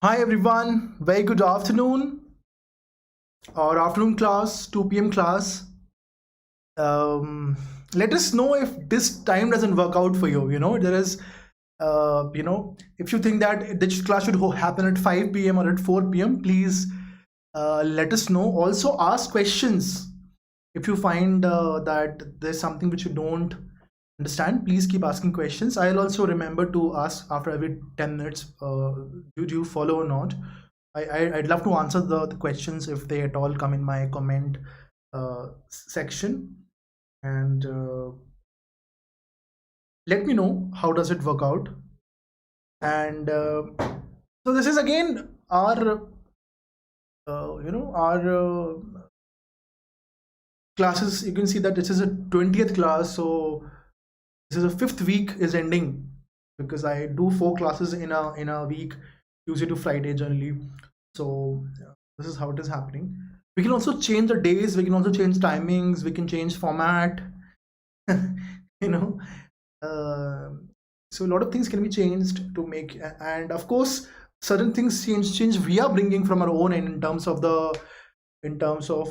Hi everyone, very good afternoon or afternoon class, 2 p.m. class. Um, Let us know if this time doesn't work out for you. There is, if you think that this class should happen at 5 p.m. or at 4 p.m., please let us know. Also, ask questions. If you find that there's something which you don't understand, please keep asking questions. I'll also remember to ask after every 10 minutes, do you follow or not? I'd love to answer the questions if they at all come in my comment section, and let me know how does it work out. And so this is again our classes. You can see that this is a 20th class, so this is a 5th week is ending because I do 4 classes in a week, Tuesday to Friday generally. So this is how it is happening. We can also change the days, we can also change timings, we can change format. So a lot of things can be changed to make, and of course certain things change we are bringing from our own end in terms of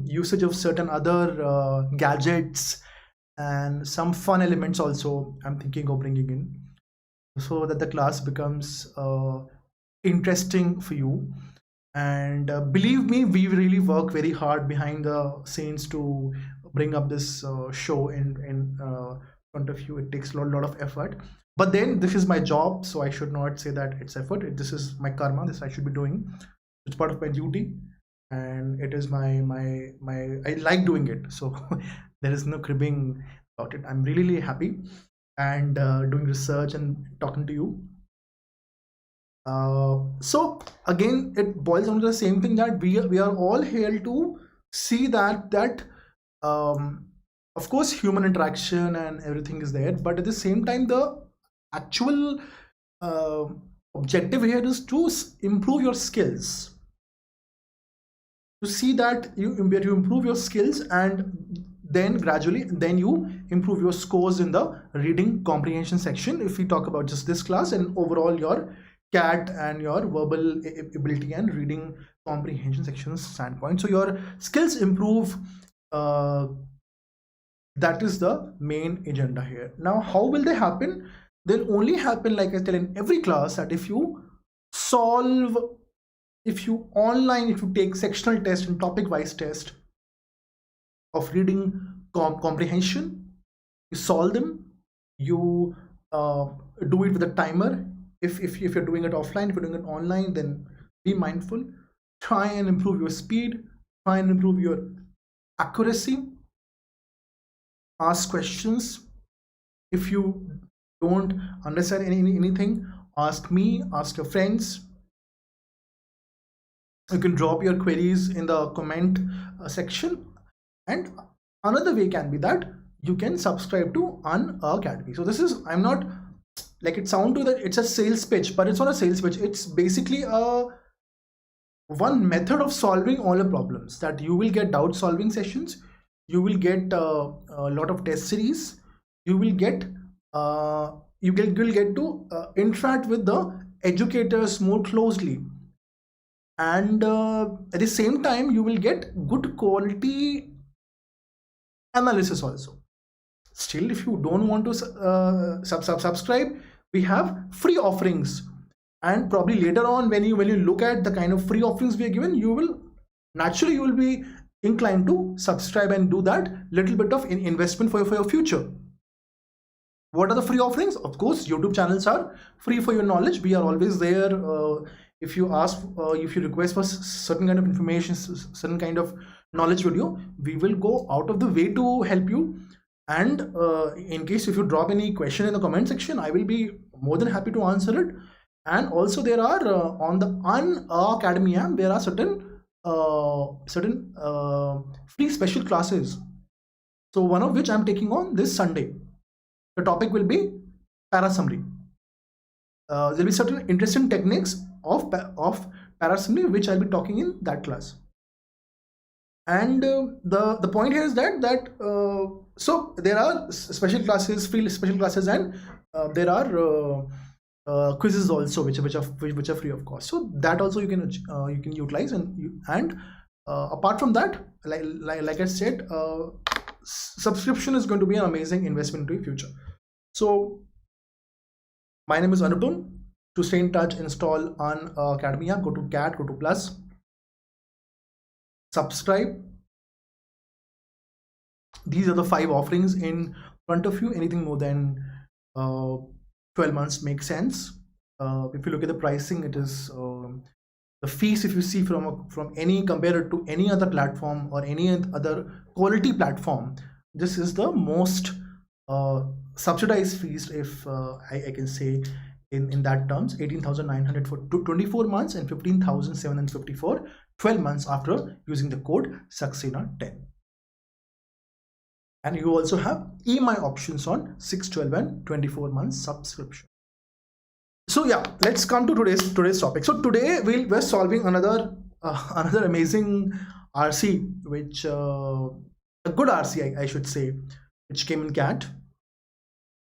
usage of certain other gadgets and some fun elements also I'm thinking of bringing in, so that the class becomes interesting for you. And believe me, we really work very hard behind the scenes to bring up this show in front of you. It takes a lot of effort, but then this is my job, so I should not say that it's effort. This is my karma, this I should be doing. It's part of my duty, and it is my I like doing it, so there is no cribbing about it. I'm really happy and doing research and talking to you. So again, it boils down to the same thing, that we are all here to see that of course human interaction and everything is there, but at the same time the actual objective here is to improve your skills, to see that you improve your skills, and then gradually you improve your scores in the reading comprehension section, if we talk about just this class, and overall your CAT and your verbal ability and reading comprehension section standpoint. So your skills improve. That is the main agenda here. Now, how will they happen? They'll only happen, like I tell in every class, that if you take sectional test and topic wise test of reading comprehension, you solve them, you do it with a timer. If you're doing it offline, if you're doing it online, then be mindful. Try and improve your speed, try and improve your accuracy. Ask questions. If you don't understand anything, ask me, ask your friends. You can drop your queries in the comment section. And another way can be that you can subscribe to Unacademy. So this is, I'm not like it sound to that it's a sales pitch, but it's not a sales pitch. It's basically one method of solving all your problems, that you will get doubt solving sessions, you will get a lot of test series, you will get to interact with the educators more closely, and at the same time you will get good quality analysis also. Still, if you don't want to subscribe, we have free offerings, and probably later on when you look at the kind of free offerings we are given, you will be inclined to subscribe and do that little bit of investment for your future. What are the free offerings? Of course, YouTube channels are free for your knowledge. We are always there. If you request for certain kind of information, certain kind of knowledge video, we will go out of the way to help you. And in case if you drop any question in the comment section, I will be more than happy to answer it. And also there are on the Unacademy app, there are certain free special classes. So one of which I'm taking on this Sunday. The topic will be parasummary. There'll be certain interesting techniques of parasummary which I'll be talking in that class. And the point here is that so there are special classes, free special classes, and there are quizzes also, which are free of cost. So that also you can utilize, and apart from that, like I said, subscription is going to be an amazing investment into your future. So my name is Anupam. To stay in touch, install Unacademy app. Go to cat, go to plus, subscribe. These are the 5 offerings in front of you. Anything more than 12 months makes sense. If you look at the pricing, it is the fees, if you see from any, compare it to any other platform or any other quality platform, this is the most subsidized fees, if I can say in that terms. 18,900 for 24 months and 15,750 for 12 months after using the code Saxena10. And you also have EMI options on 6, 12 and 24 months subscription. So yeah, let's come to today's topic. So today we're solving another amazing RC, which a good RC I should say, which came in CAT.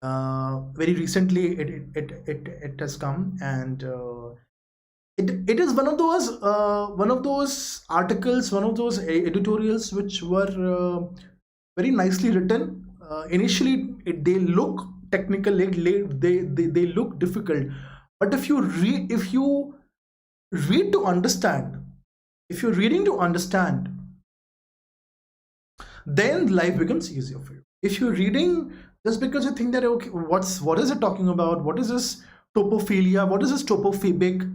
Very recently it has come, and it is one of those articles, one of those editorials which were very nicely written. Initially they look technical, they look difficult, but if you read to understand, if you're reading to understand, then life becomes easier for you. If you're reading just because you think that, okay, what is it talking about, what is this topophilia, what is this topophobic,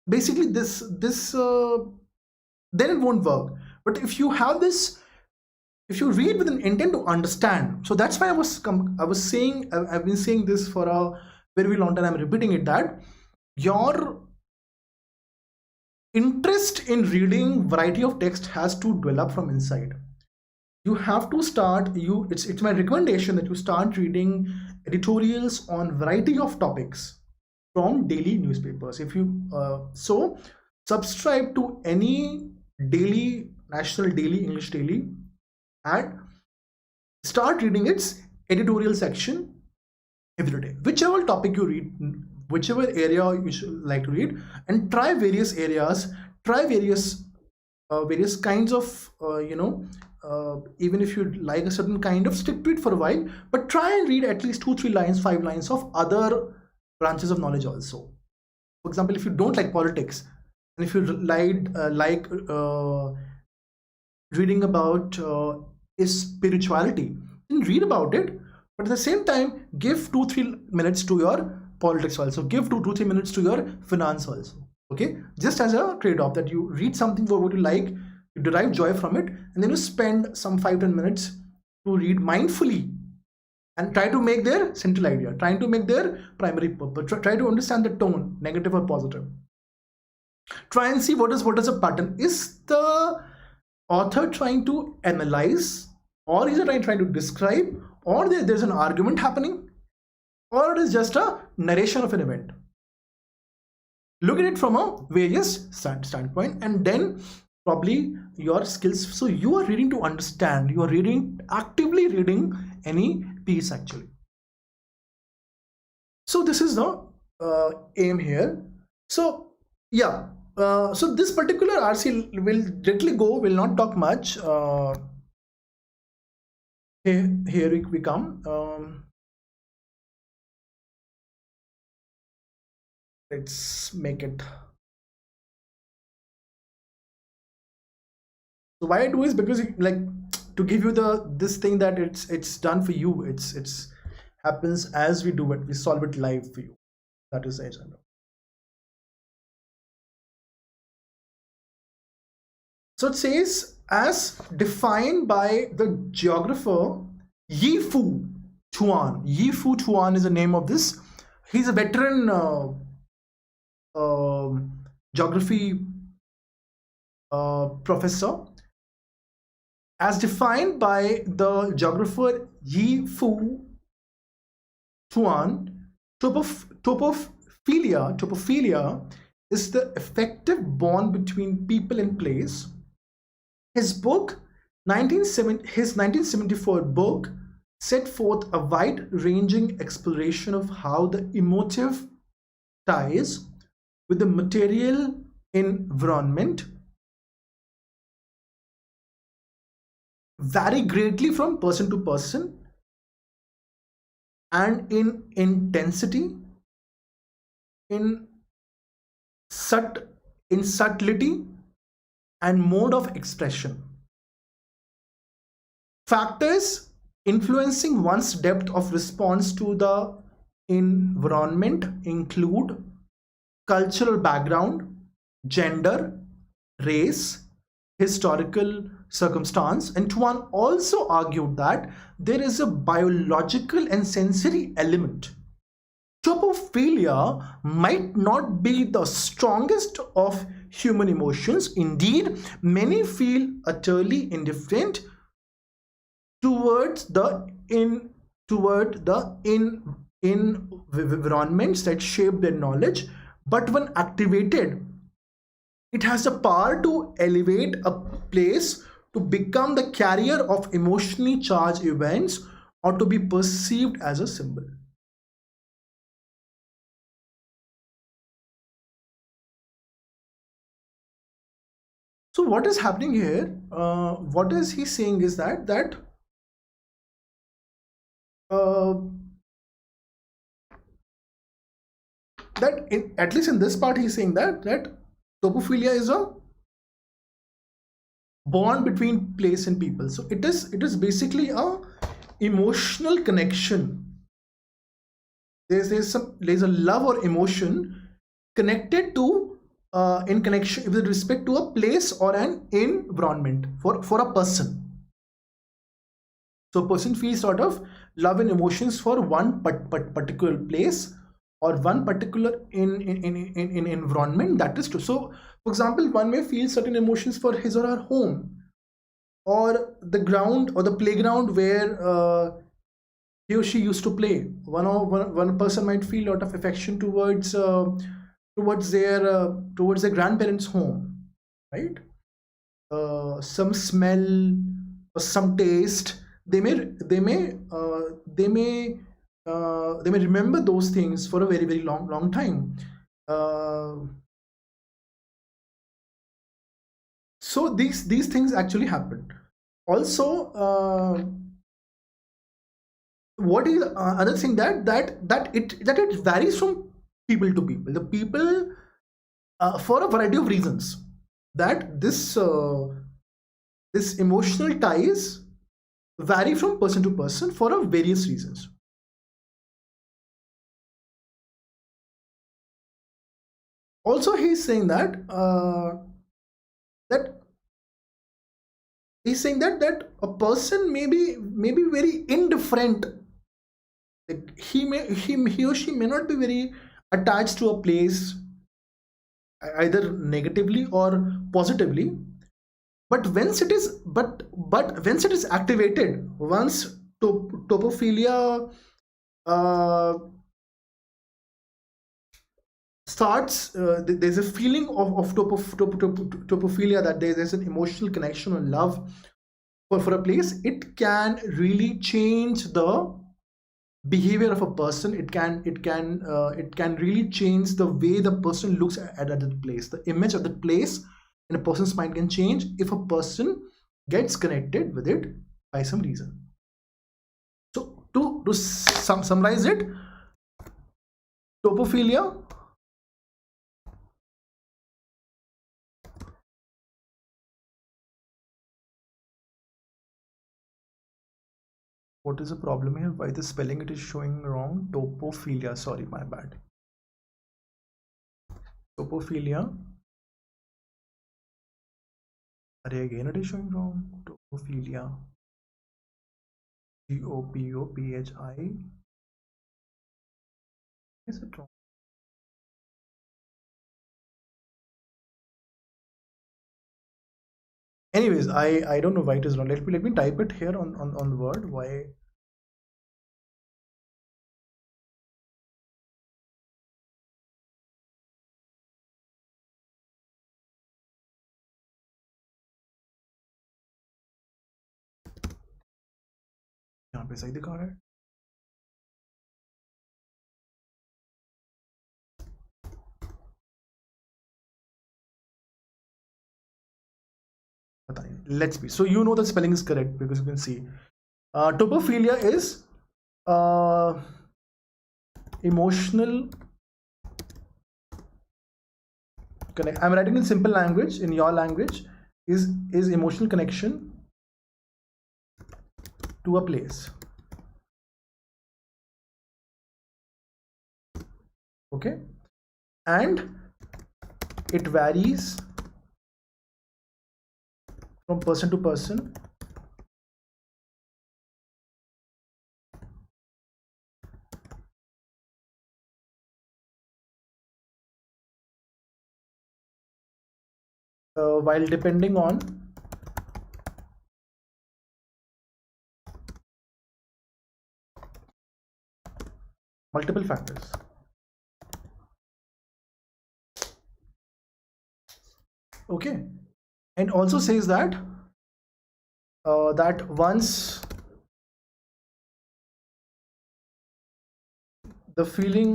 basically this then it won't work. But if you have this, if you read with an intent to understand, so that's why I've been saying this for a very long time, I'm repeating it, that your interest in reading variety of text has to develop from inside. You have to start, it's my recommendation that you start reading editorials on variety of topics from daily newspapers. If you so subscribe to any daily, national daily, English daily, and start reading its editorial section every day. Whichever topic you read, whichever area you should like to read, and try various areas, try various kinds of even if you like a certain kind of, stick to it for a while, but try and read at least 2, 3 lines, 5 lines of other branches of knowledge also. For example, if you don't like politics, and if you like reading about spirituality, then read about it, but at the same time give 2-3 minutes to your politics also, give 2-3 minutes to your finance also. Okay, just as a trade-off, that you read something for what you like, you derive joy from it, and then you spend some 5-10 minutes to read mindfully and try to make their central idea, trying to make their primary purpose, try to understand the tone, negative or positive. Try and see what is a pattern. Is the author trying to analyze, or is it trying to describe, or there's an argument happening, or it is just a narration of an event? Look at it from a various standpoint, and then probably your skills. So you are reading to understand, you are actively reading any piece actually. So this is the aim here. So yeah, so this particular RC will directly go, will not talk much. Here we come. Let's make it. So why I do is because, like, to give you this thing that it's done for you. It's happens as we do it. We solve it live for you. That is the agenda. So it says, as defined by the geographer Yi-Fu Tuan. Yi-Fu Tuan is the name of this. He's a veteran geography professor. As defined by the geographer Yi-Fu Tuan, topophilia is the effective bond between people and place. His 1974 book, set forth a wide-ranging exploration of how the emotive ties with the material environment vary greatly from person to person and in intensity, in sut in subtlety and mode of expression. Factors influencing one's depth of response to the environment include cultural background, gender, race, historical circumstance, and Tuan also argued that there is a biological and sensory element. Topophilia might not be the strongest of human emotions. Indeed, many feel utterly indifferent towards the environments that shape their knowledge, but when activated, it has the power to elevate a place to become the carrier of emotionally charged events or to be perceived as a symbol. So what is happening here? What is he saying is that uh, at least in this part he's saying that topophilia is a bond between place and people. So it is basically a emotional connection. There's a love or emotion connected to in connection with respect to a place or an environment for a person. So a person feels sort of love and emotions for one particular place or one particular in environment, that is true. So for example, one may feel certain emotions for his or her home, or the ground or the playground where he or she used to play. One person might feel a lot of affection towards their grandparents' home, right? Some smell or some taste. They may remember those things for a very very long time. Uh, so these things actually happen. Also, what is another thing that it varies from people to people. The people for a variety of reasons that this emotional ties vary from person to person for a various reasons. Also, he's saying that he's saying that a person may be very indifferent. Like he or she may not be very attached to a place, either negatively or positively, but once it is activated, once topophilia uh, starts, there's a feeling of topophilia, that there's an emotional connection or love for a place. It can really change the behavior of a person. It can really change the way the person looks at the place. The image of the place in a person's mind can change if a person gets connected with it by some reason. So to summarize it, topophilia what is the problem here? Why the spelling it is showing wrong? Topophilia, sorry, my bad. Topophilia. Again it is showing wrong. Topophilia. Topophi. Is it wrong? Anyways, I don't know why it is wrong. Let me type it here on the word. Why? यहाँ पे सही दिखा रहा है। Let's be. So you know the spelling is correct because you can see. Topophilia is emotional connect. I'm writing in simple language. In your language, is emotional connection to a place. Okay, and it varies from person to person. While depending on multiple factors. Okay, and also says that that once the feeling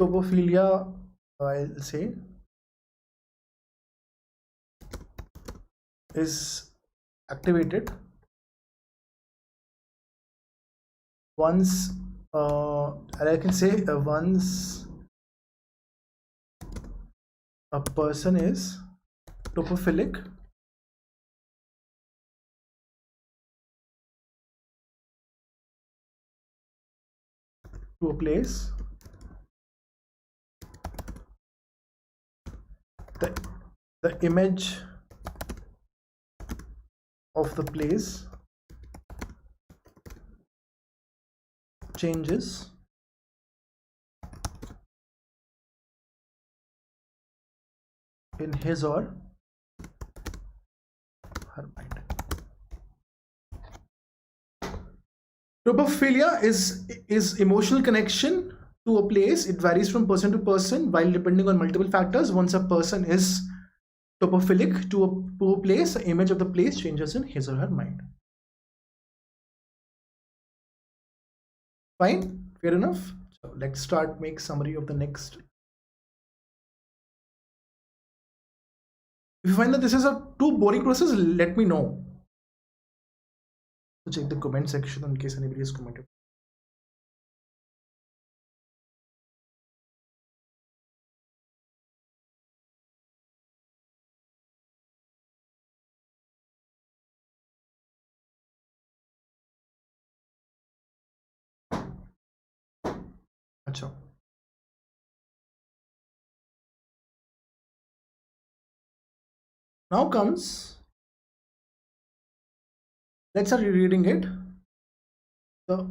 topophilia, I'll say, is activated once, I can say once a person is topophilic to a place, the image of the place changes in his or her mind. Topophilia is emotional connection to a place. It varies from person to person while depending on multiple factors. Once a person is topophilic to a place, the image of the place changes in his or her mind. Fine, fair enough. So let's start make summary of the next. If you find that this is a too boring process, let me know. So check the comment section in case anybody has commented. Achha. Now comes, let's start reading it. The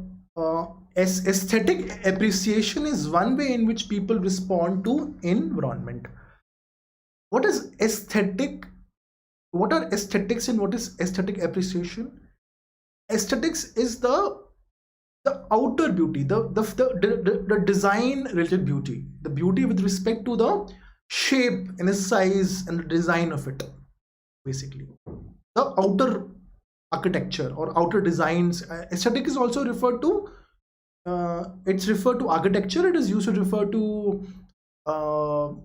aesthetic appreciation is one way in which people respond to environment. What is aesthetic? What are aesthetics and what is aesthetic appreciation? Aesthetics is the outer beauty, the design related beauty, the beauty with respect to the shape and the size and the design of it, basically the outer architecture or outer designs. Aesthetic is also referred to, it's referred to architecture. It is used to refer to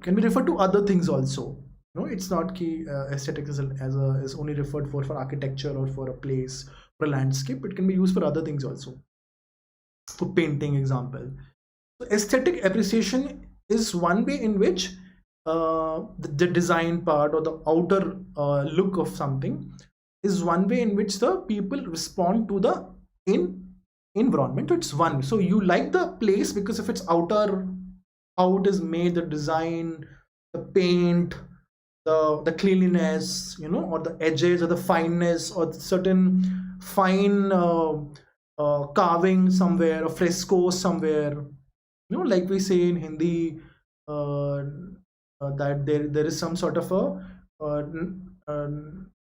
can be referred to other things also. No, it's not key. Aesthetic is only referred for architecture or for a place, for a landscape. It can be used for other things also, for painting example. So aesthetic appreciation is one way in which the design part or the outer look of something is one way in which the people respond to the environment. It's one. So you like the place because of its outer, how it is made, the design, the paint, the cleanliness, you know, or the edges or the fineness or certain fine carving somewhere or fresco somewhere, you know, like we say in Hindi, that there is some sort of a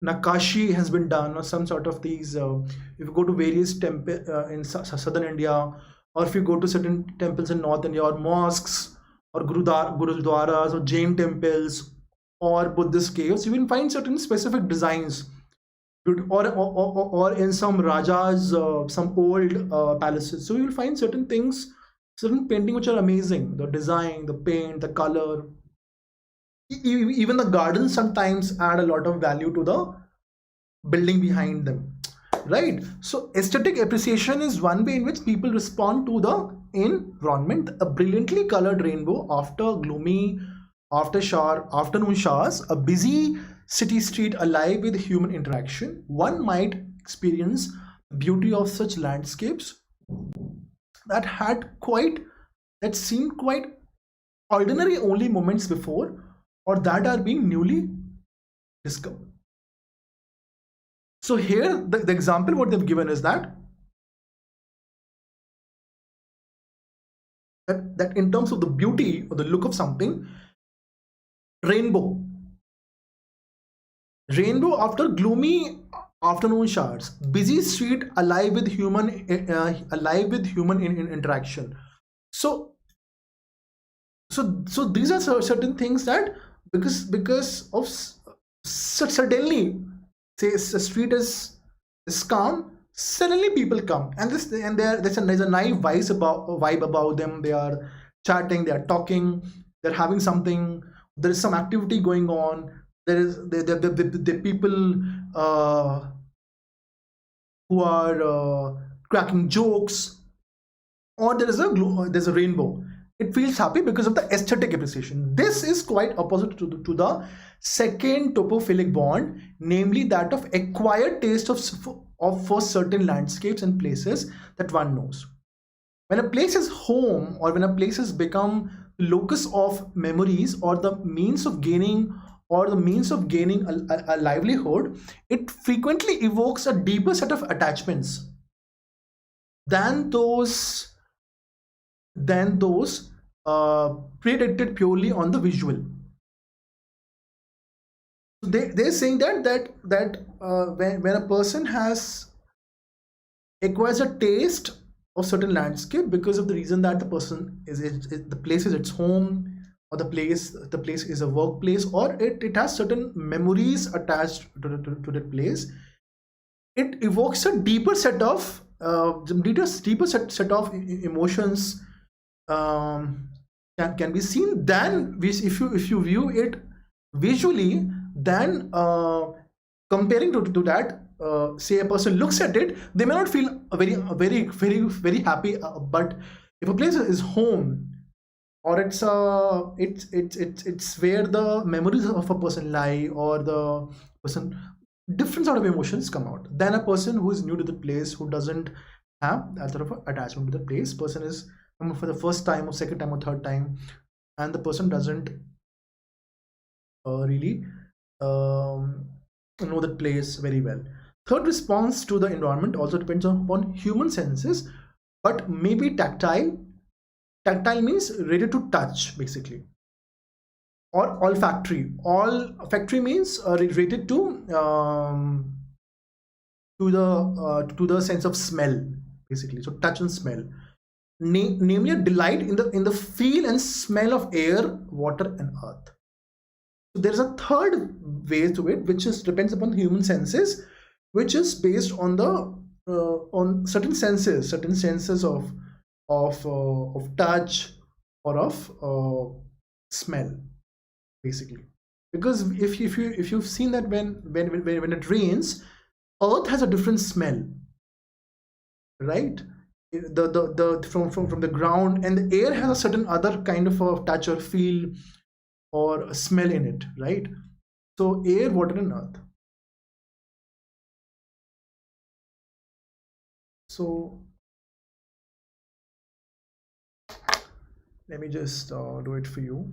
nakashi has been done, or some sort of these. If you go to various temples in southern India, or if you go to certain temples in North India, or mosques, or gurudwaras, or Jain temples, or Buddhist caves, you will find certain specific designs or in some rajas, some old palaces. So you'll find certain things, certain painting which are amazing. The design, the paint, the color, even the gardens sometimes add a lot of value to the building behind them, right? So aesthetic appreciation is one way in which people respond to the environment. A brilliantly colored rainbow after gloomy afternoon showers, a busy city street alive with human interaction. One might experience the beauty of such landscapes that seemed quite ordinary only moments before, or that are being newly discovered. So here the example what they've given is that in terms of the beauty or the look of something, rainbow after gloomy afternoon showers, busy street alive with human interaction. So these are certain things that because of suddenly, say a street is calm, suddenly people come, and there's a nice vibe about them. They are chatting, they are talking, they're having something, there is some activity going on. There is the people who are cracking jokes, or there's a rainbow. It feels happy because of the aesthetic appreciation. This is quite opposite to the second topophilic bond, namely that of acquired taste for certain landscapes and places that one knows. When a place is home, or when a place has become the locus of memories, or the means of gaining a livelihood, it frequently evokes a deeper set of attachments than those predicted purely on the visual. They're saying that when a person acquires a taste of certain landscape because of the reason that the person the place is its home, or the place is a workplace, or it has certain memories attached to that place, it evokes a deeper set of emotions, can be seen than if you view it visually, than comparing to that. Say a person looks at it, they may not feel very happy, but if a place is home, or it's where the memories of a person lie, or the person, different sort of emotions come out than a person who is new to the place, who doesn't have that sort of attachment to the place. Person is coming for the first time or second time or third time, and the person doesn't really know that place very well. Third, response to the environment also depends upon human senses, but maybe tactile. Tactile means related to touch, basically, or olfactory. Olfactory means related to the sense of smell, basically. So touch and smell, namely a delight in the feel and smell of air, water, and earth. So there's a third way to it, which depends upon human senses, which is based on the on certain senses of touch, or of smell, basically. Because if you've seen that when it rains, earth has a different smell, right? From the ground, and the air has a certain other kind of a touch or feel or a smell in it, right? So air, water, and earth. So let me just do it for you.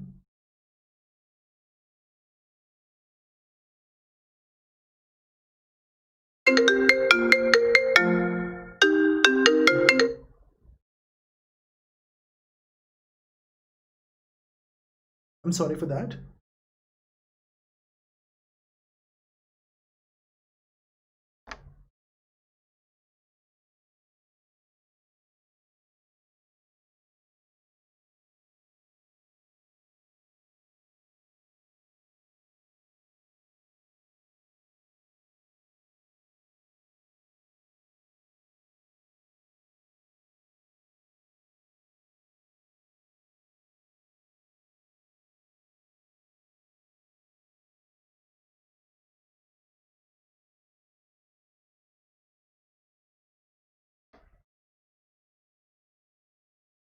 I'm sorry for that.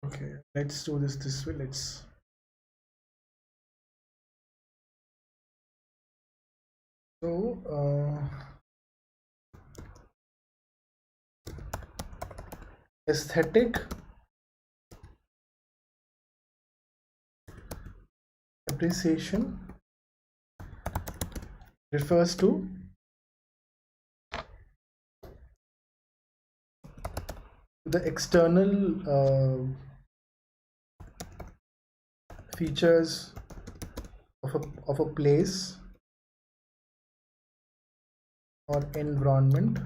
Okay, let's do this way. Let's aesthetic appreciation refers to the external features of a place or environment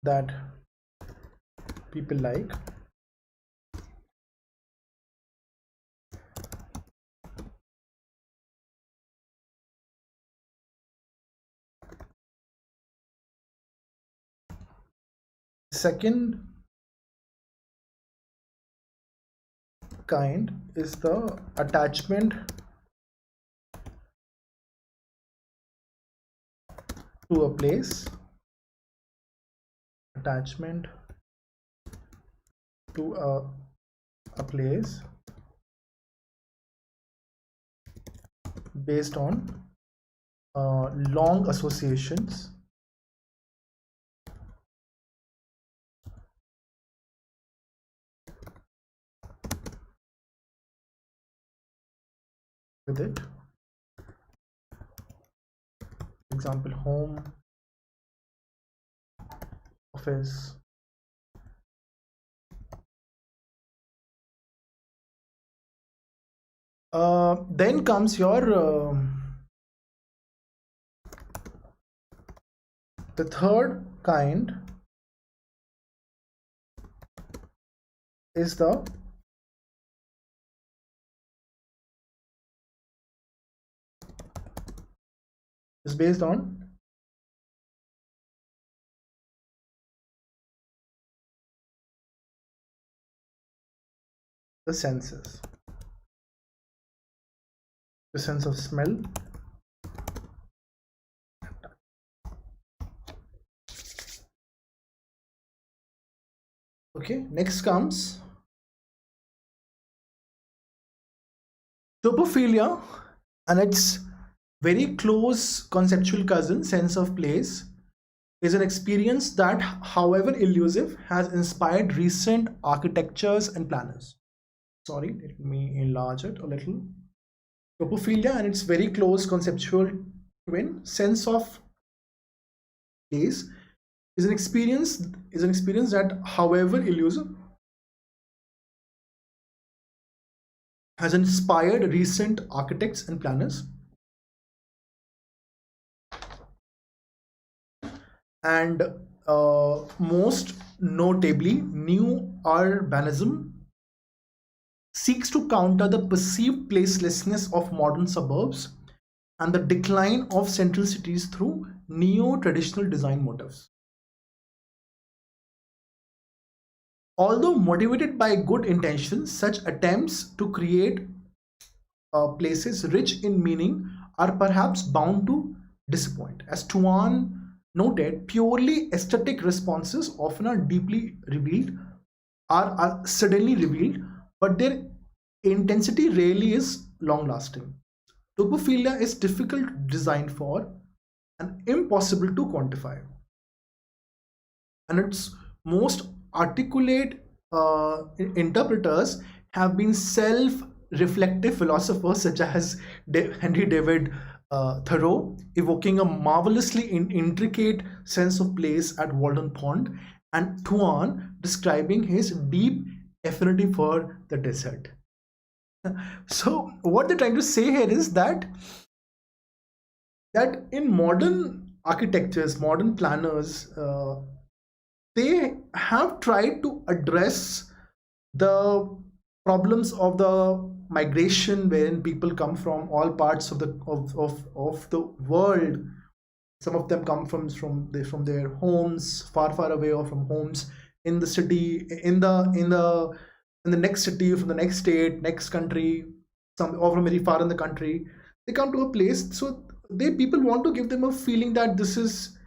that people like. Second kind is the attachment to a place, attachment to a place based on long associations with it. Example, home, office, then comes your the third kind is based on the senses, the sense of smell, okay. Next comes topophilia, and its very close conceptual cousin, sense of place, is an experience that, however elusive, has inspired recent architectures and planners. Sorry, let me enlarge it a little. Topophilia and its very close conceptual twin, sense of place, is an experience that, however elusive, has inspired recent architects and planners. And most notably, new urbanism seeks to counter the perceived placelessness of modern suburbs and the decline of central cities through neo-traditional design motifs. Although motivated by good intentions, such attempts to create places rich in meaning are perhaps bound to disappoint. As Tuan noted, purely aesthetic responses often are deeply revealed, are suddenly revealed, but their intensity rarely is long lasting. Topophilia is difficult to design for and impossible to quantify. And its most articulate interpreters have been self-reflective philosophers such as Henry David Thoreau, evoking a marvelously intricate sense of place at Walden Pond, and Tuan describing his deep affinity for the desert. So what they're trying to say here is that in modern architectures, modern planners, they have tried to address the problems of the migration, wherein people come from all parts of the world. Some of them come from their homes far away, or from homes in the city, in the next city, from the next state, next country, or from very far in the country. They come to a place, so people want to give them a feeling that this is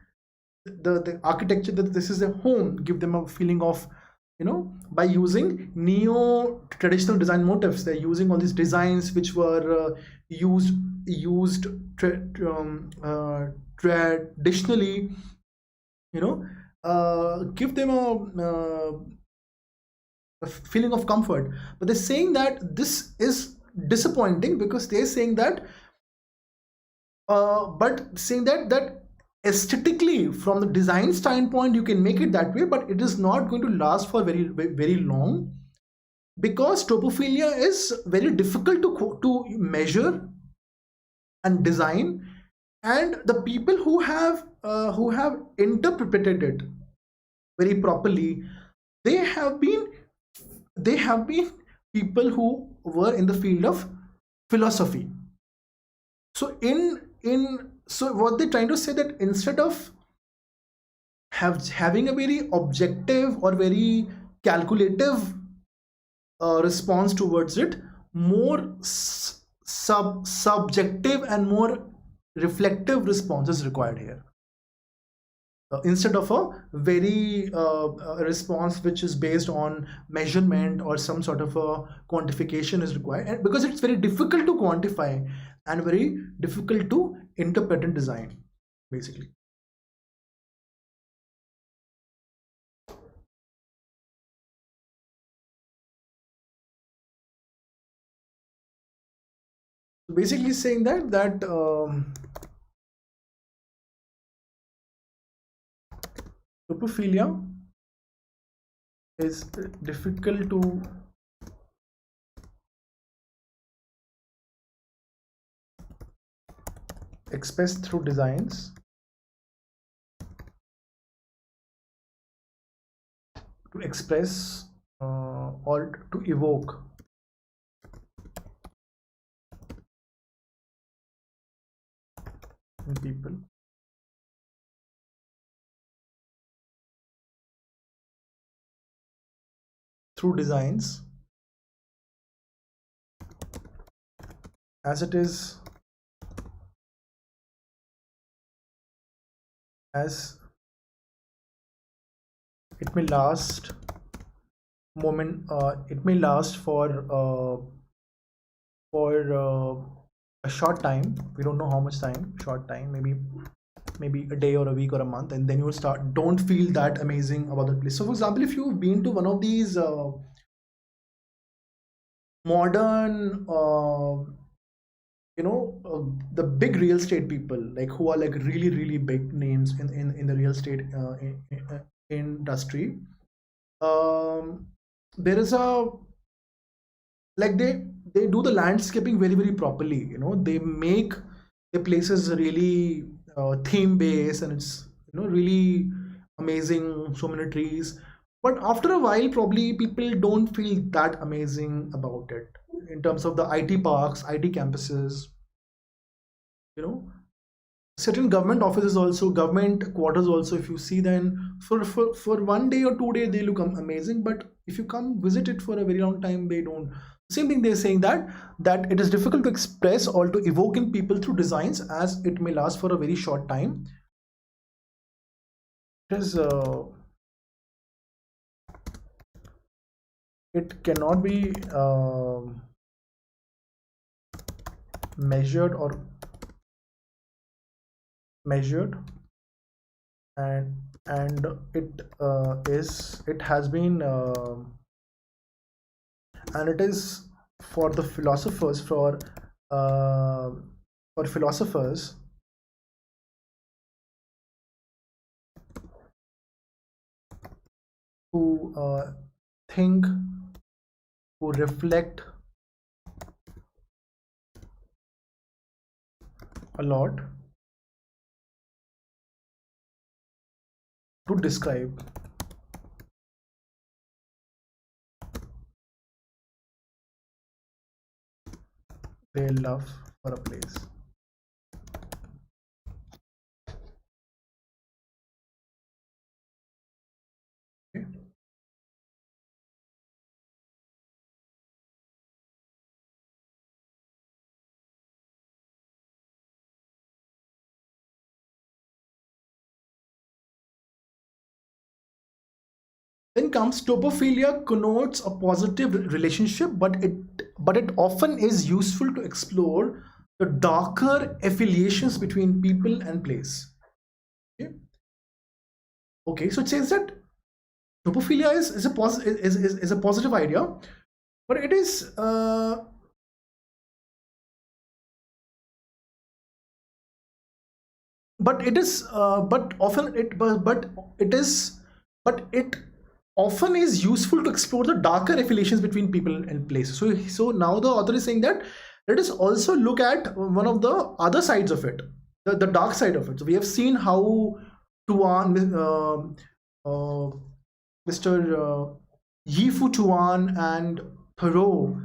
the architecture, that this is a home, give them a feeling of, by using neo traditional design motifs. They're using all these designs which were used traditionally, give them a feeling of comfort. But they're saying that this is disappointing, because they're saying that but saying that aesthetically, from the design standpoint, you can make it that way, but it is not going to last for very long, because topophilia is very difficult to measure and design. And the people who have interpreted it very properly, they have been people who were in the field of philosophy. So so what they're trying to say, that instead of having a very objective or very calculative response towards it, more subjective and more reflective response is required here. Instead of a very response which is based on measurement or some sort of a quantification is required, and because it's very difficult to quantify and very difficult to interpret and design, basically. Basically saying that topophilia is difficult to express through designs, to express or to evoke in people. Through designs, as it is, as it may last it may last for a short time. We don't know how much time. Short time, maybe a day or a week or a month, and then you don't feel that amazing about the place. So for example, if you've been to one of these modern the big real estate people, like who are like really big names in the real estate industry, there is a, like they do the landscaping very properly. They make the places really theme based, and it's really amazing, so many trees. But after a while, probably people don't feel that amazing about it. In terms of the IT parks, IT campuses, certain government offices also, government quarters also, if you see, then for 1 day or 2 day they look amazing, but if you come visit it for a very long time, they don't. Same thing, they're saying that it is difficult to express or to evoke in people through designs, as it may last for a very short time. It cannot be measured and it has been and it is for the philosophers, for philosophers who think, who reflect a lot, to describe their love for a place. Okay. Then comes topophilia connotes a positive relationship, but it often is useful to explore the darker affiliations between people and place. Okay, so it says that topophilia is a positive idea, but it is but it is but often it but it is but it often is useful to explore the darker affiliations between people and places. So now the author is saying that let us also look at one of the other sides of it, the dark side of it. So we have seen how Tuan, Mr. Yifu Tuan and Thoreau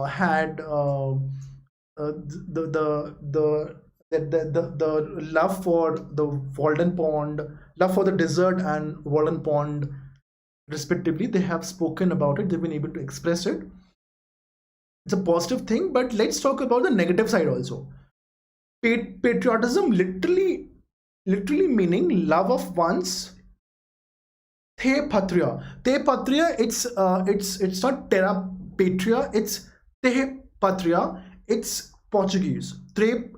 had the love for the Walden Pond, love for the desert and Walden Pond, respectively. They have spoken about it. They've been able to express it. It's a positive thing, but let's talk about the negative side also. Patriotism, literally meaning love of one's. The patria. It's not terra patria. It's te patria. It's Portuguese. Te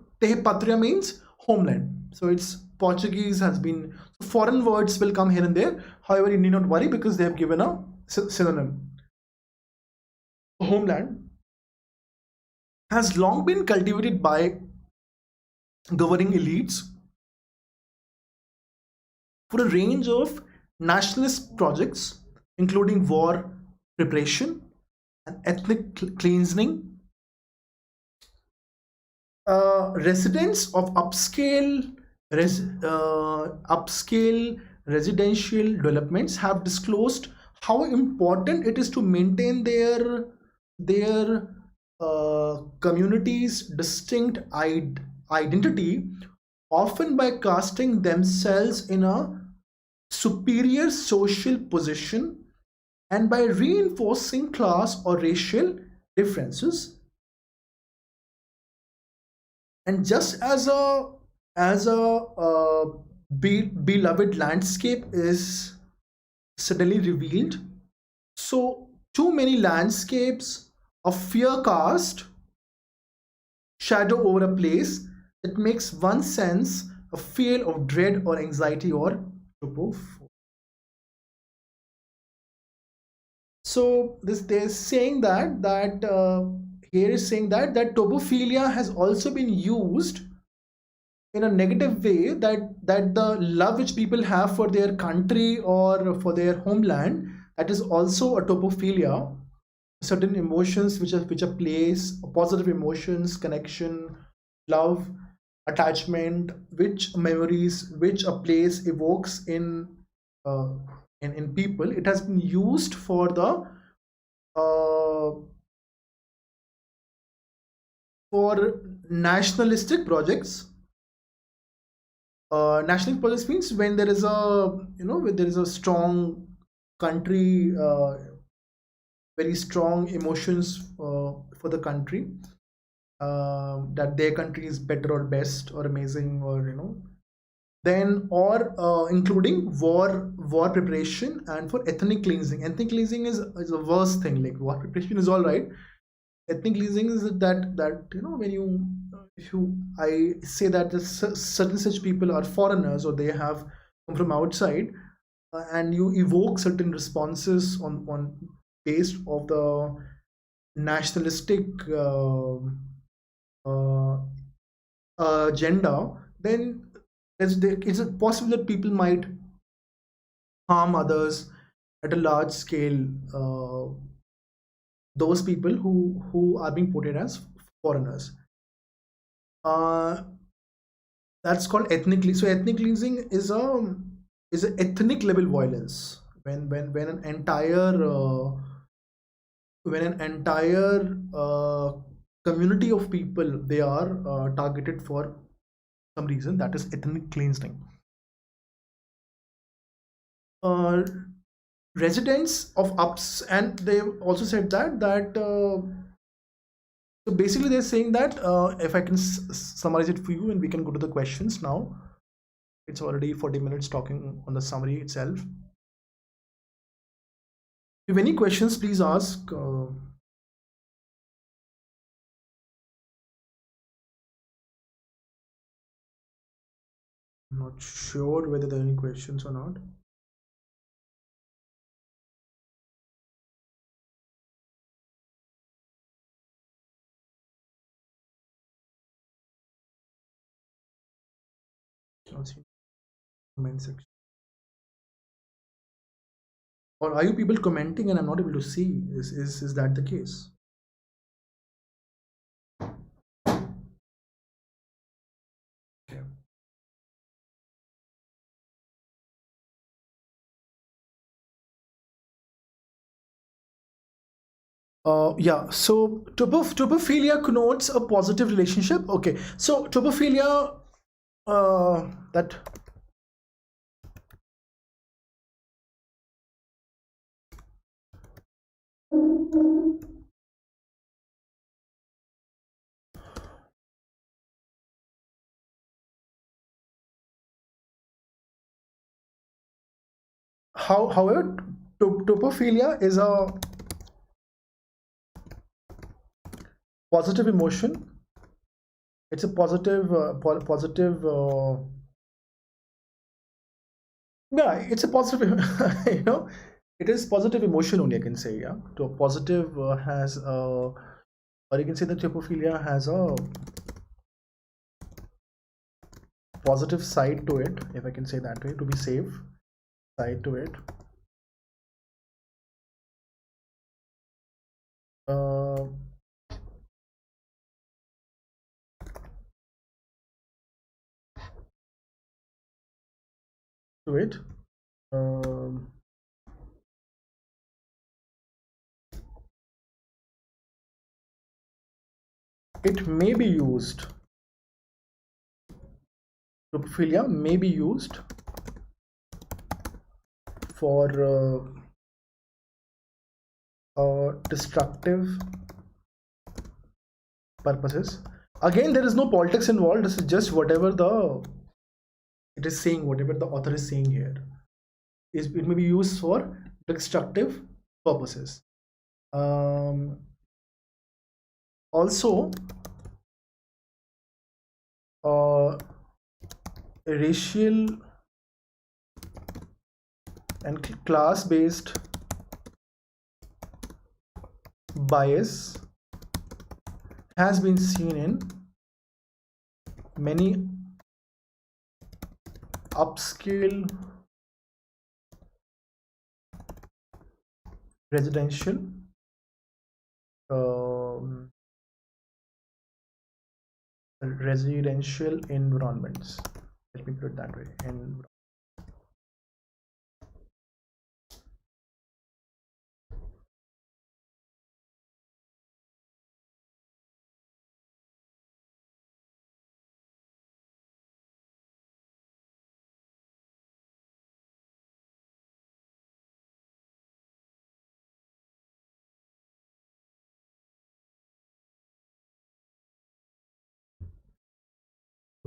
patria means homeland. So it's Portuguese has been, foreign words will come here and there. However, you need not worry because they have given a synonym. Homeland has long been cultivated by governing elites for a range of nationalist projects, including war preparation and ethnic cleansing. Residents of upscale residential developments have disclosed how important it is to maintain their community's distinct identity, often by casting themselves in a superior social position and by reinforcing class or racial differences. And just as a beloved landscape is suddenly revealed, so too many landscapes of fear cast shadow over a place that makes one sense a feel of dread or anxiety or topophilia. So they're saying that here is saying that topophilia has also been used in a negative way, that the love which people have for their country or for their homeland, that is also a topophilia. Certain emotions which are place, positive emotions, connection, love, attachment, which memories, which a place evokes in people. It has been used for the for nationalistic projects. Nationalist projects means when there is when there is a strong country, very strong emotions for the country, that their country is better or best or amazing, or then, or including war preparation and for ethnic cleansing. Ethnic cleansing is a worst thing. Like, war preparation is all right. Ethnic cleansing is that when you I say that certain such people are foreigners or they have come from outside, and you evoke certain responses on based of the nationalistic agenda, then it's possible that people might harm others at a large scale, those people who are being portrayed as foreigners. That's called ethnic cleansing. So ethnic cleansing is an ethnic level violence, when an entire community of people, they are targeted for some reason. That is ethnic cleansing. Residents of ups, and they also said that so basically they're saying that, if I can summarize it for you, and we can go to the questions now. It's already 40 minutes talking on the summary itself. If any questions, please ask. I'm not sure whether there are any questions or not. Cannot see comment section. Or are you people commenting and I'm not able to see? Is that the case? Okay. Yeah, so topophilia connotes a positive relationship. Okay, so topophilia, that however, topophilia is a positive emotion. It's a positive, yeah, it's a positive, you know, it is positive emotion only, I can say, yeah. So positive has or you can say that topophilia has a positive side to it, if I can say that way, to be safe, side to it. To it. It may be used, topophilia may be used for destructive purposes. Again, there is no politics involved. This is just whatever it is saying, whatever the author is saying here. It may be used for destructive purposes. Also, racial and class-based bias has been seen in many upscale residential environments. Let me put it that way.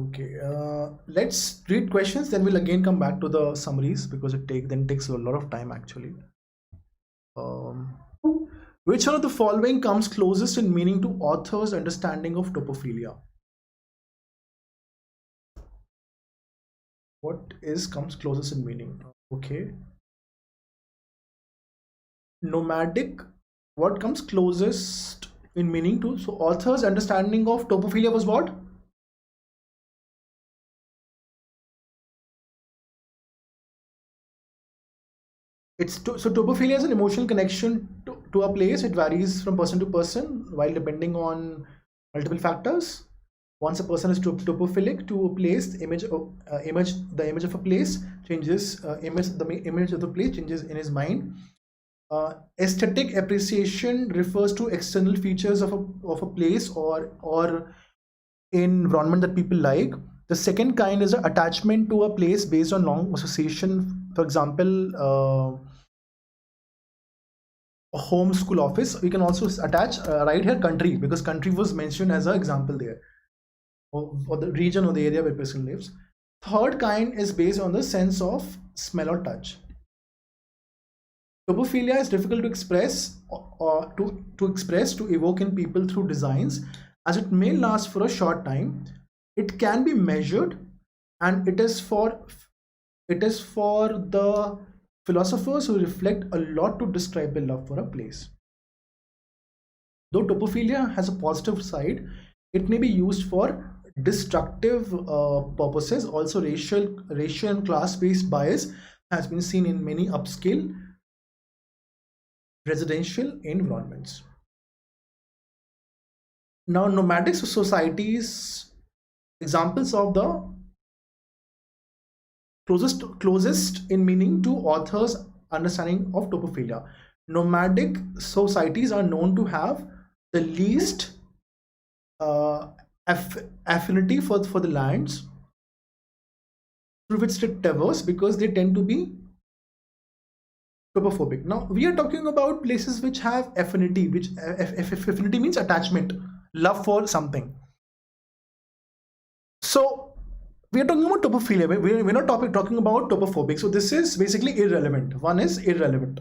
Okay, let's read questions, then we'll again come back to the summaries because it takes a lot of time actually. Which one of the following comes closest in meaning to author's understanding of topophilia? What comes closest in meaning? Okay. Nomadic, what comes closest in meaning to? So author's understanding of topophilia was what? So topophilia is an emotional connection to a place. It varies from person to person while depending on multiple factors. Once a person is topophilic to a place, the image of a place changes. The image of the place changes in his mind. Aesthetic appreciation refers to external features of a place or environment that people like. The second kind is an attachment to a place based on long association. For example, a home, school, office. We can also attach right here country, because country was mentioned as an example there, or the region or the area where person lives. Third kind is based on the sense of smell or touch. Topophilia is difficult to express or to evoke in people through designs, as it may last for a short time. It can be measured, and it is for the philosophers who reflect a lot to describe their love for a place. Though topophilia has a positive side, it may be used for destructive purposes. Also, racial and class-based bias has been seen in many upscale residential environments. Now, nomadic societies, examples of the closest in meaning to authors' understanding of topophilia. Nomadic societies are known to have the least affinity for the lands through which they traverse, because they tend to be topophobic. Now we are talking about places which have affinity, which affinity means attachment, love for something. So we are talking about topophilia. We're not talking about topophobic. So this is basically irrelevant. One is irrelevant.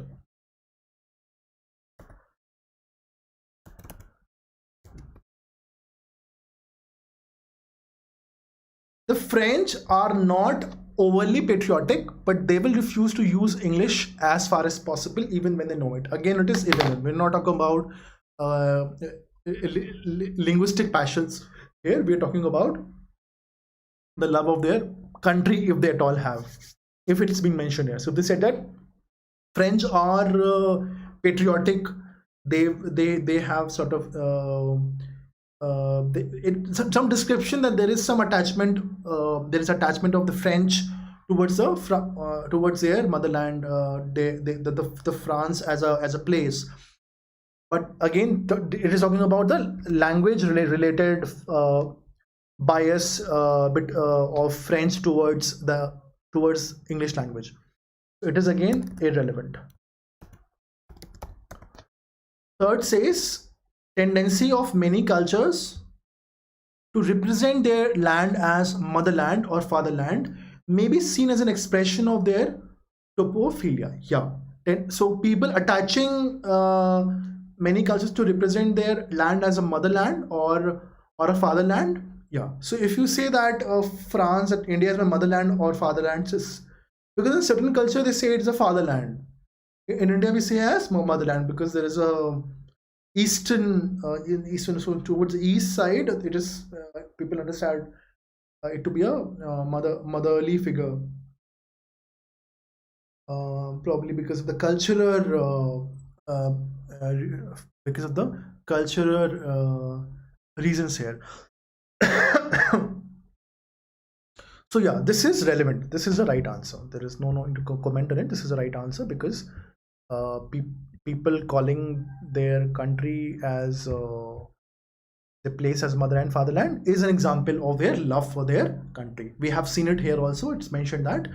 The French are not overly patriotic, but they will refuse to use English as far as possible, even when they know it. Again, it is irrelevant. We're not talking about linguistic passions here. We're talking about the love of their country, if they at all have, if it's been mentioned here. So they said that French are patriotic. They have sort of some description that there is some attachment. There is attachment of the French towards towards their motherland, the France as a place. But again, it is talking about the language related bias bit of French towards English language. It is again irrelevant. Third says tendency of many cultures to represent their land as motherland or fatherland may be seen as an expression of their topophilia. Yeah. So people attaching many cultures to represent their land as a motherland or a fatherland. Yeah. So if you say that France, that India is my motherland or fatherland, is because in certain culture they say it's a fatherland. In India we say as motherland because there is a eastern so towards the east side it is people understand it to be a motherly figure, probably because of the cultural reasons here. So yeah, this is relevant. This is the right answer. There is no need to comment on it. This is the right answer because people calling their country as the place as mother and fatherland is an example of their love for their country. We have seen it here also. It's mentioned that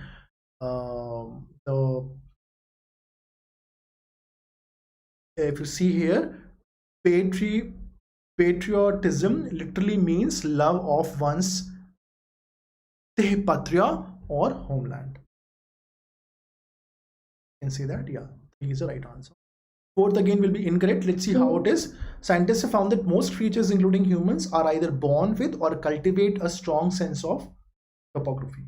if you see here, patriotism literally means love of one's patria or homeland. You can say that. Yeah, he is the right answer. Fourth again will be incorrect. Let's see how it is. Scientists have found that most creatures, including humans, are either born with or cultivate a strong sense of topography.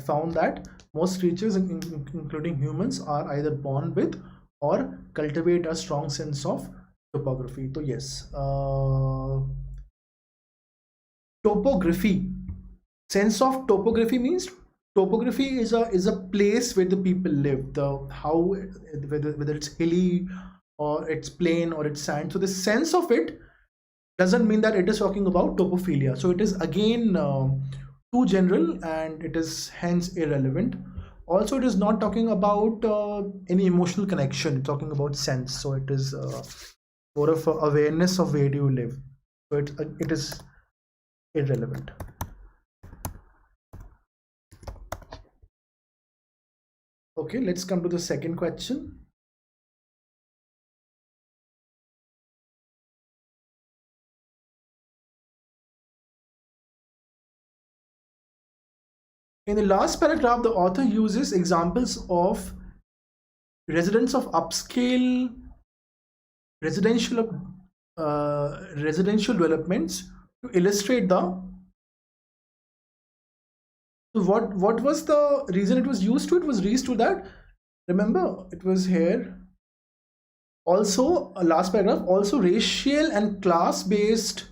Found that most creatures, including humans, are either born with or cultivate a strong sense of topography. So yes, topography. Sense of topography means topography is a place where the people live. Whether it's hilly or it's plain or it's sand. So the sense of it doesn't mean that it is talking about topophilia. So it is again too general and it is hence irrelevant. Also, it is not talking about any emotional connection. It's talking about sense. So it is more of awareness of where do you live. So it is irrelevant. Okay, let's come to the second question. In the last paragraph, the author uses examples of residents of upscale residential developments to illustrate the. What was the reason it was used to? It was used to that. Remember, it was here. Also, last paragraph. Also, racial and class-based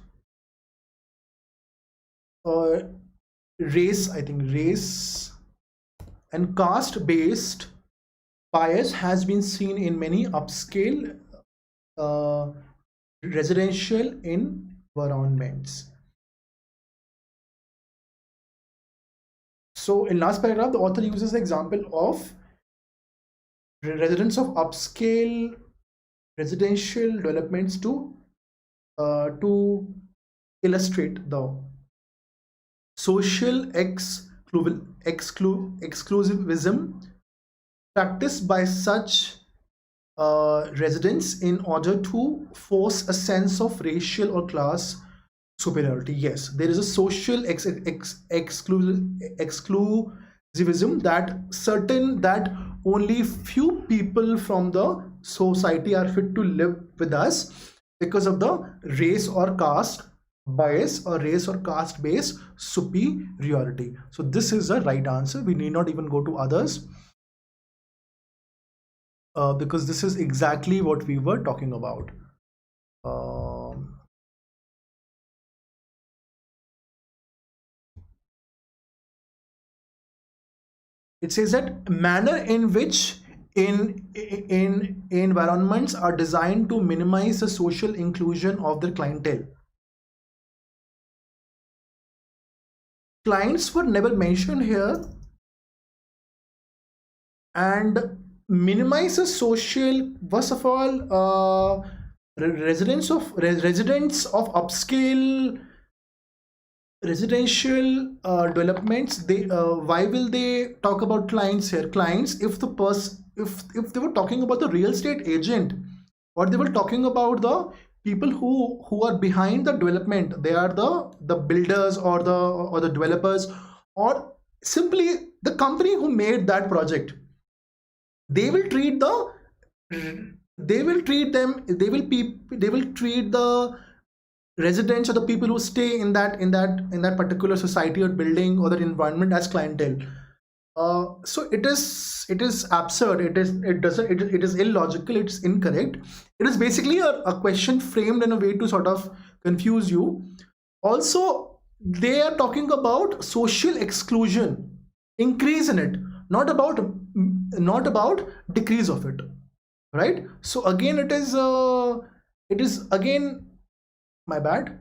race. I think race and caste-based bias has been seen in many upscale residential environments. So in last paragraph, the author uses the example of residents of upscale residential developments to illustrate the social exclusivism practiced by such residents in order to force a sense of racial or class superiority. Yes, there is a social exclusivism that only few people from the society are fit to live with us because of the race or caste bias or race or caste based superiority. So this is the right answer. We need not even go to others because this is exactly what we were talking about. It says that manner in which environments are designed to minimize the social inclusion of their clientele. Clients were never mentioned here, and minimize the social. First of all, residents of upscale residential developments. They why will they talk about clients here? Clients, if the person, if they were talking about the real estate agent, or they were talking about the people who are behind the development, they are the builders or the developers, or simply the company who made that project. They will treat the residents or the people who stay in that particular society or building or that environment as clientele. So it is absurd. It is illogical. It's incorrect. It is basically a question framed in a way to sort of confuse you. Also, they are talking about social exclusion, increase in it, not about decrease of it, right? So again, it is again, my bad.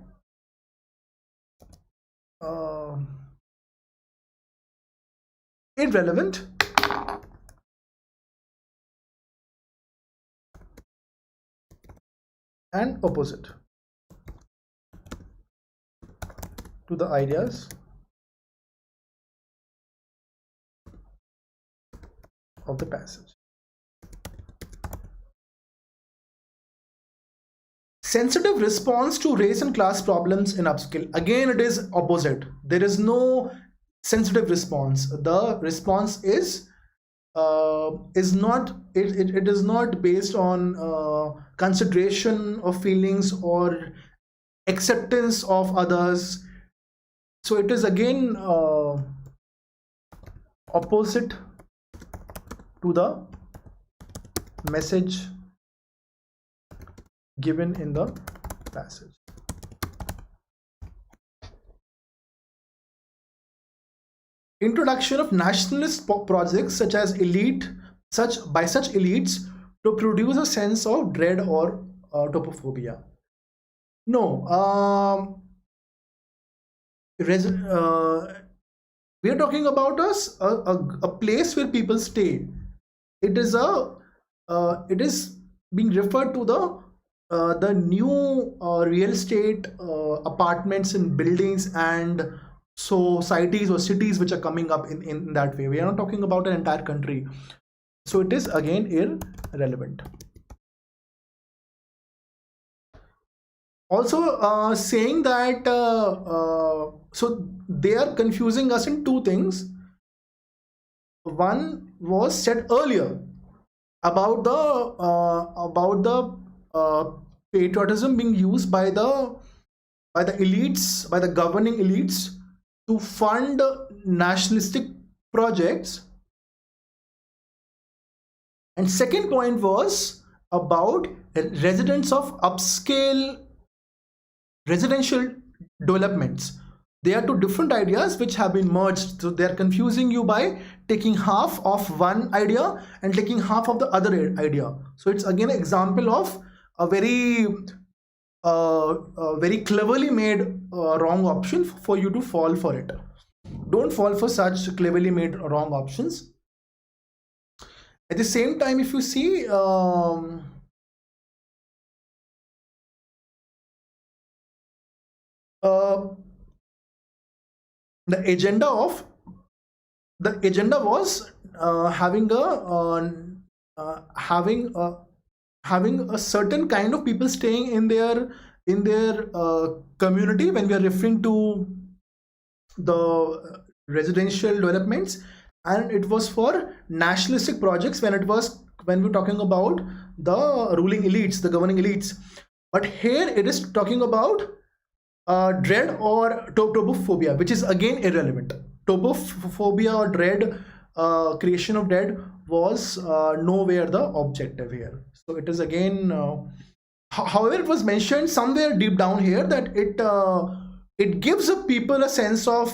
Irrelevant. And opposite to the ideas of the passage. Sensitive response to race and class problems in upskill. Again, it is opposite. There is no sensitive response. The response is not it is not based on consideration of feelings or acceptance of others. So it is again opposite to the message given in the passage. Introduction of nationalist projects such elites to produce a sense of dread or topophobia. No, we are talking about a place where people stay. It is being referred to the new real estate apartments and buildings and societies or cities which are coming up in that way. We are not talking about an entire country. So it is again irrelevant. Also saying that so they are confusing us in two things. one was said earlier about the patriotism being used by the elites, by the governing elites, to fund nationalistic projects. And second point was about residents of upscale residential developments. They are two different ideas which have been merged. So they are confusing you by taking half of one idea and taking half of the other idea. So it's again an example of a very cleverly made wrong option for you to fall for it. Don't fall for such cleverly made wrong options. At the same time, if you see the agenda was having a certain kind of people staying in their community when we are referring to the residential developments, and it was for nationalistic projects when we're talking about the ruling elites, the governing elites. But here it is talking about dread or topophobia, which is again irrelevant. Topophobia or dread, creation of dread, was nowhere the objective here. So it is again, however, it was mentioned somewhere deep down here that it gives a people a sense of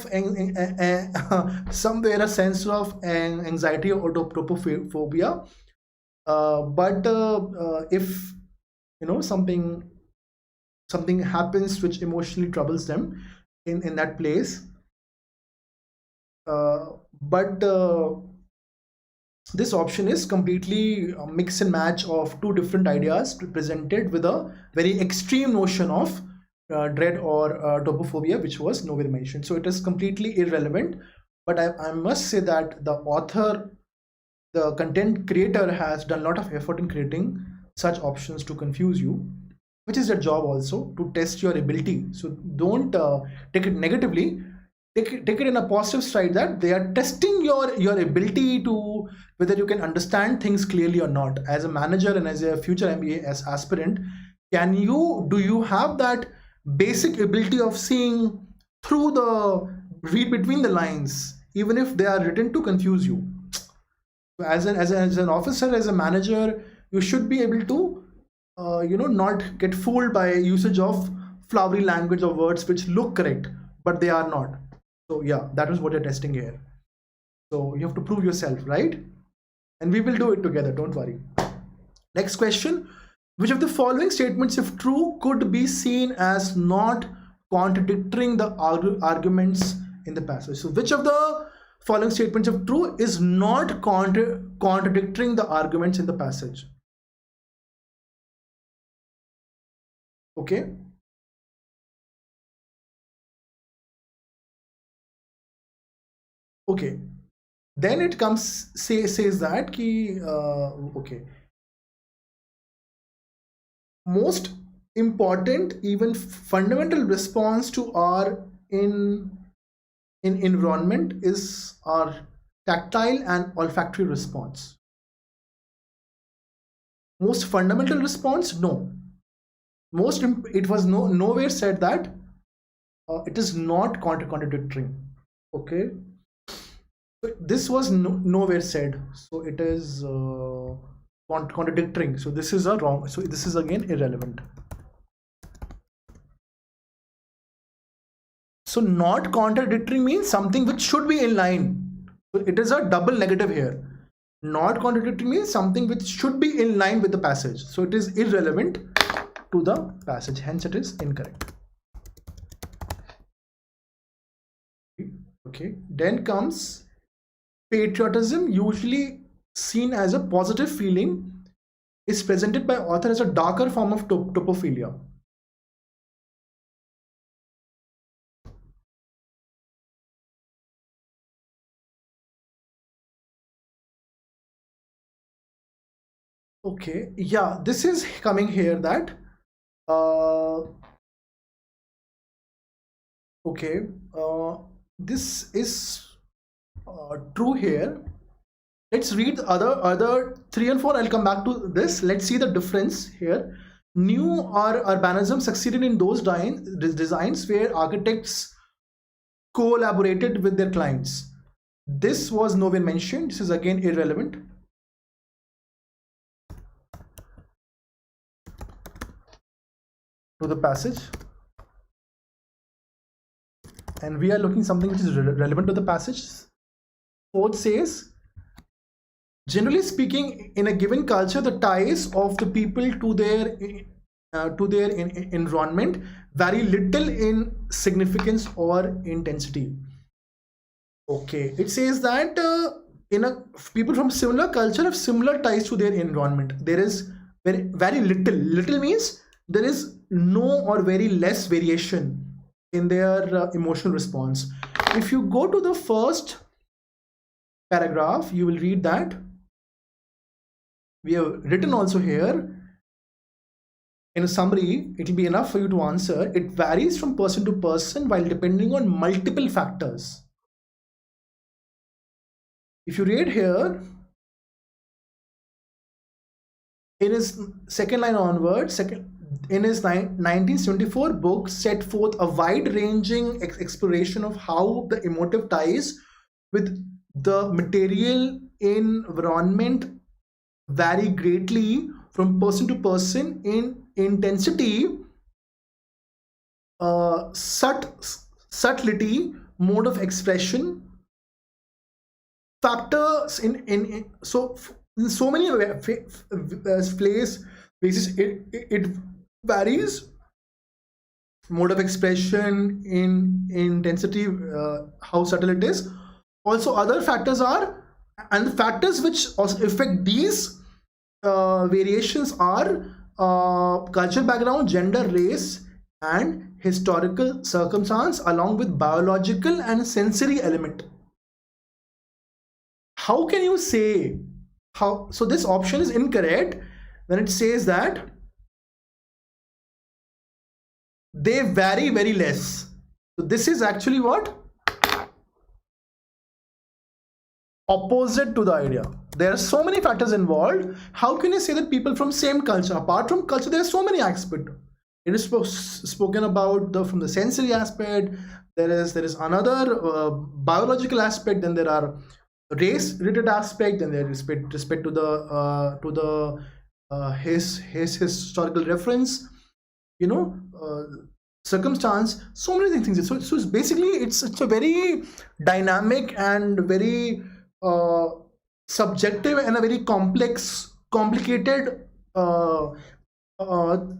somewhere a sense of anxiety or topophobia. But if something happens which emotionally troubles them in that place, but this option is completely a mix and match of two different ideas presented with a very extreme notion of dread or topophobia, which was nowhere mentioned. So it is completely irrelevant. But I must say that the author, the content creator, has done a lot of effort in creating such options to confuse you, which is their job also, to test your ability. So don't take it negatively. Take it in a positive side, that they are testing your ability to whether you can understand things clearly or not. As a manager and as a future MBA as aspirant, do you have that basic ability of seeing through read between the lines, even if they are written to confuse you? As an officer, as a manager, you should be able to not get fooled by usage of flowery language or words which look correct but they are not. So yeah, that is what you're testing here. So you have to prove yourself, right? And we will do it together, don't worry. Next question: which of the following statements, if true, could be seen as not contradicting the arguments in the passage? So which of the following statements, if true, is not contradicting the arguments in the passage? Okay. Okay. Then it says that okay, most important, even fundamental response to our environment is our tactile and olfactory response. Most fundamental response, no. It was nowhere said that it is not contradicting. Okay, this was nowhere said, so it is contradicting. So this is a wrong. So this is again irrelevant. So not contradicting means something which should be in line. So it is a double negative here. Not contradicting means something which should be in line with the passage. So it is irrelevant to the passage, hence it is incorrect. Okay, then comes patriotism, usually seen as a positive feeling, is presented by author as a darker form of topophilia. Okay, yeah, this is coming here that okay, this is true here, Let's read the other 3 and 4. I'll come back to this. Let's see the difference here. New or urbanism succeeded in those designs where architects collaborated with their clients. This was nowhere mentioned. This is again irrelevant. To the passage, and we are looking something which is relevant to the passage. Fourth says, generally speaking, in a given culture, the ties of the people to their environment vary little in significance or intensity. Okay, it says that people from similar culture have similar ties to their environment. There is very little. Little means there is no or very less variation in their emotional response. If you go to the first paragraph, you will read that we have written also here in a summary. It will be enough for you to answer. It varies from person to person while depending on multiple factors. If you read here, in his second line onwards, in his 1974 book, set forth a wide-ranging exploration of how the emotive ties with the material environment vary greatly from person to person in intensity, subtlety, mode of expression, factors in so many places it varies. Mode of expression, in intensity, how subtle it is. Also other factors are, and the factors which also affect these variations are cultural background, gender, race, and historical circumstance, along with biological and sensory element. How can you say how? So this option is incorrect when it says that they vary very less. So this is actually what? Opposite to the idea. There are so many factors involved. How can you say that people from same culture, apart from culture, there are so many aspects? It is spoken about from the sensory aspect. There is another biological aspect. Then there are race-related aspect. Then there is respect to the his historical reference. Circumstance. So many things. So it's basically it's a very dynamic and very subjective and a very complicated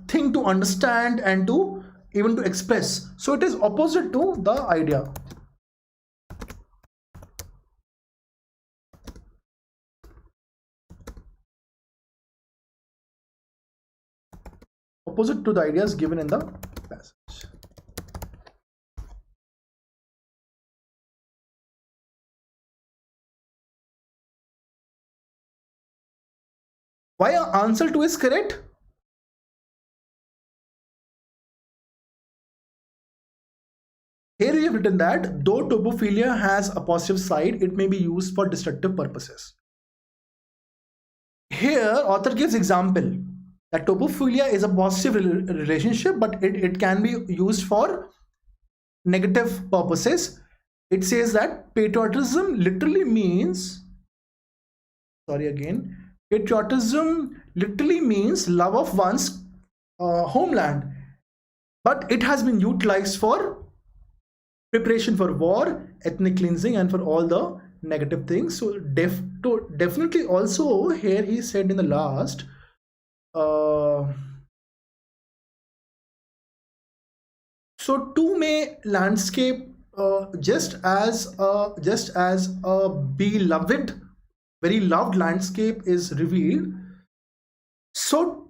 thing to understand and to even to express. So it is opposite to the idea. Opposite to the ideas given in the passage. Why answer 2 is correct? Here we have written that though topophilia has a positive side, it may be used for destructive purposes. Here author gives example that topophilia is a positive relationship, but it can be used for negative purposes. It says that patriotism literally means, patriotism literally means love of one's homeland, but it has been utilized for preparation for war, ethnic cleansing, and for all the negative things. So definitely also here he said in the last, so too may landscape just as a beloved, very loved landscape is revealed, so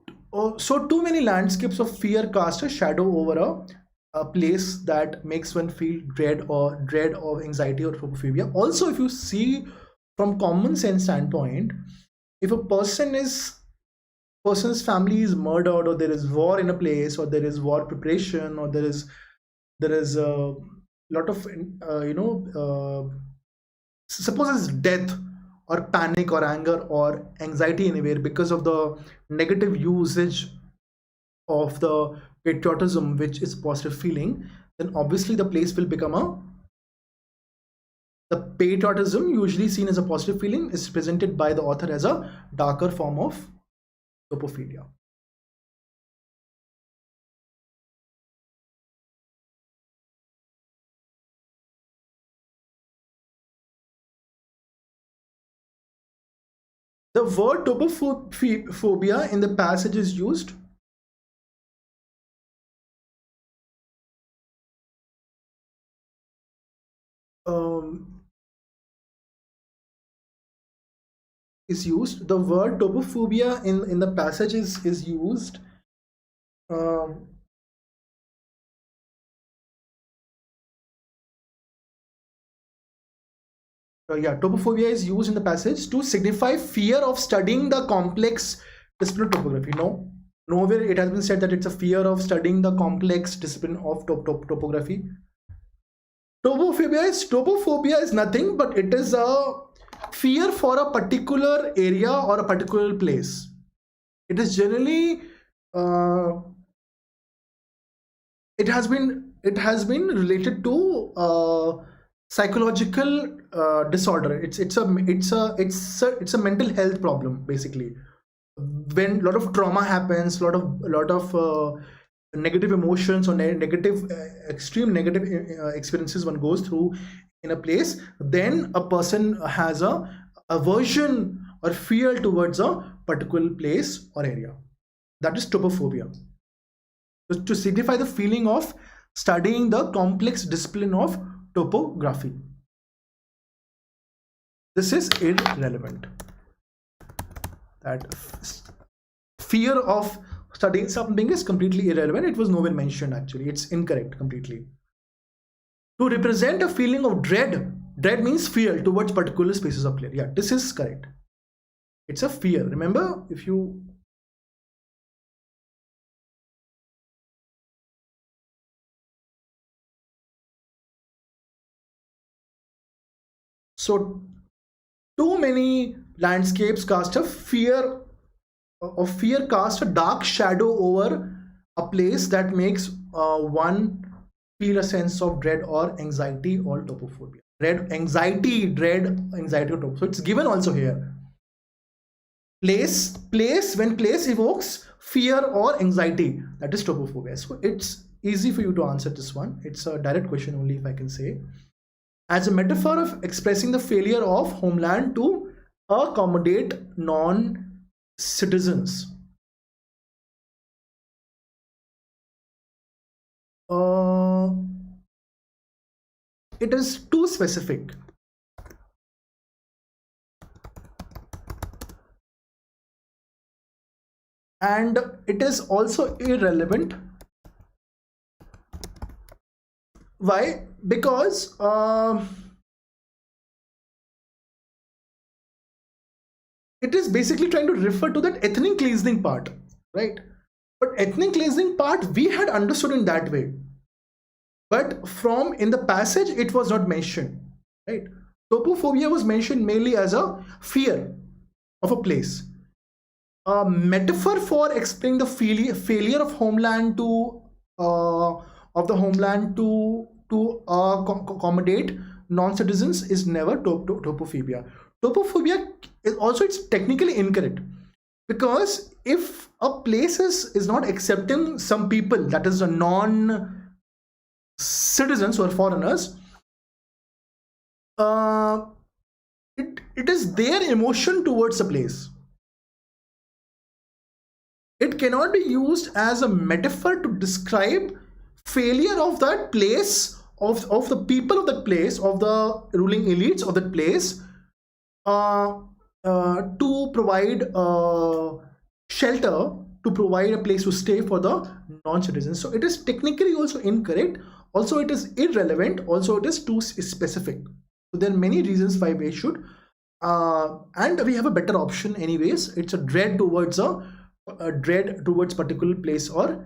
too many landscapes of fear cast a shadow over a place that makes one feel dread or anxiety or topophilia. Also, if you see from common sense standpoint, if a person's family is murdered, or there is war in a place, or there is war preparation, or there is a lot of suppose it's death or panic or anger or anxiety anywhere because of the negative usage of the patriotism, which is positive feeling, then obviously the place will become the patriotism, usually seen as a positive feeling, is presented by the author as a darker form of topophilia. The word topophobia in the passage is used. Is used. The word topophobia in the passage is used. Yeah, topophobia is used in the passage to signify fear of studying the complex discipline of topography. No, nowhere it has been said that it's a fear of studying the complex discipline of topography. Topophobia is nothing but it is a fear for a particular area or a particular place. It is generally it has been related to psychological disorder. It's a mental health problem basically. When a lot of trauma happens, a lot of negative emotions or negative extreme negative experiences one goes through in a place, then a person has a aversion or fear towards a particular place or area. That is topophobia, to signify the feeling of studying the complex discipline of topography. This is irrelevant. That fear of studying something is completely irrelevant. It was nowhere mentioned actually. It's incorrect completely. To represent a feeling of dread means fear towards particular spaces of play. Yeah, this is correct. It's a fear. Remember, if you so too many landscapes cast a fear cast a dark shadow over a place that makes one feel a sense of dread or anxiety or topophobia. Dread, anxiety, or topophobia. So it's given also here. Place, when place evokes fear or anxiety, that is topophobia. So it's easy for you to answer this one. It's a direct question only, if I can say. As a metaphor of expressing the failure of homeland to accommodate non-citizens. It is too specific. And it is also irrelevant. Why? Because it is basically trying to refer to that ethnic cleansing part, right? But ethnic cleansing part we had understood in that way, but from in the passage it was not mentioned, right? Topophobia was mentioned mainly as a fear of a place. A metaphor for explaining the failure of homeland to accommodate non-citizens is never topophobia. Topophobia is also, it's technically incorrect, because if a place is not accepting some people, that is the non-citizens or foreigners, it is their emotion towards a place. It cannot be used as a metaphor to describe failure of that place, of the people of that place, of the ruling elites of that place, to provide shelter, to provide a place to stay for the non-citizens. So it is technically also incorrect. Also, it is irrelevant. Also, it is too specific. So there are many reasons why we should, and we have a better option anyways. It's a dread towards particular place or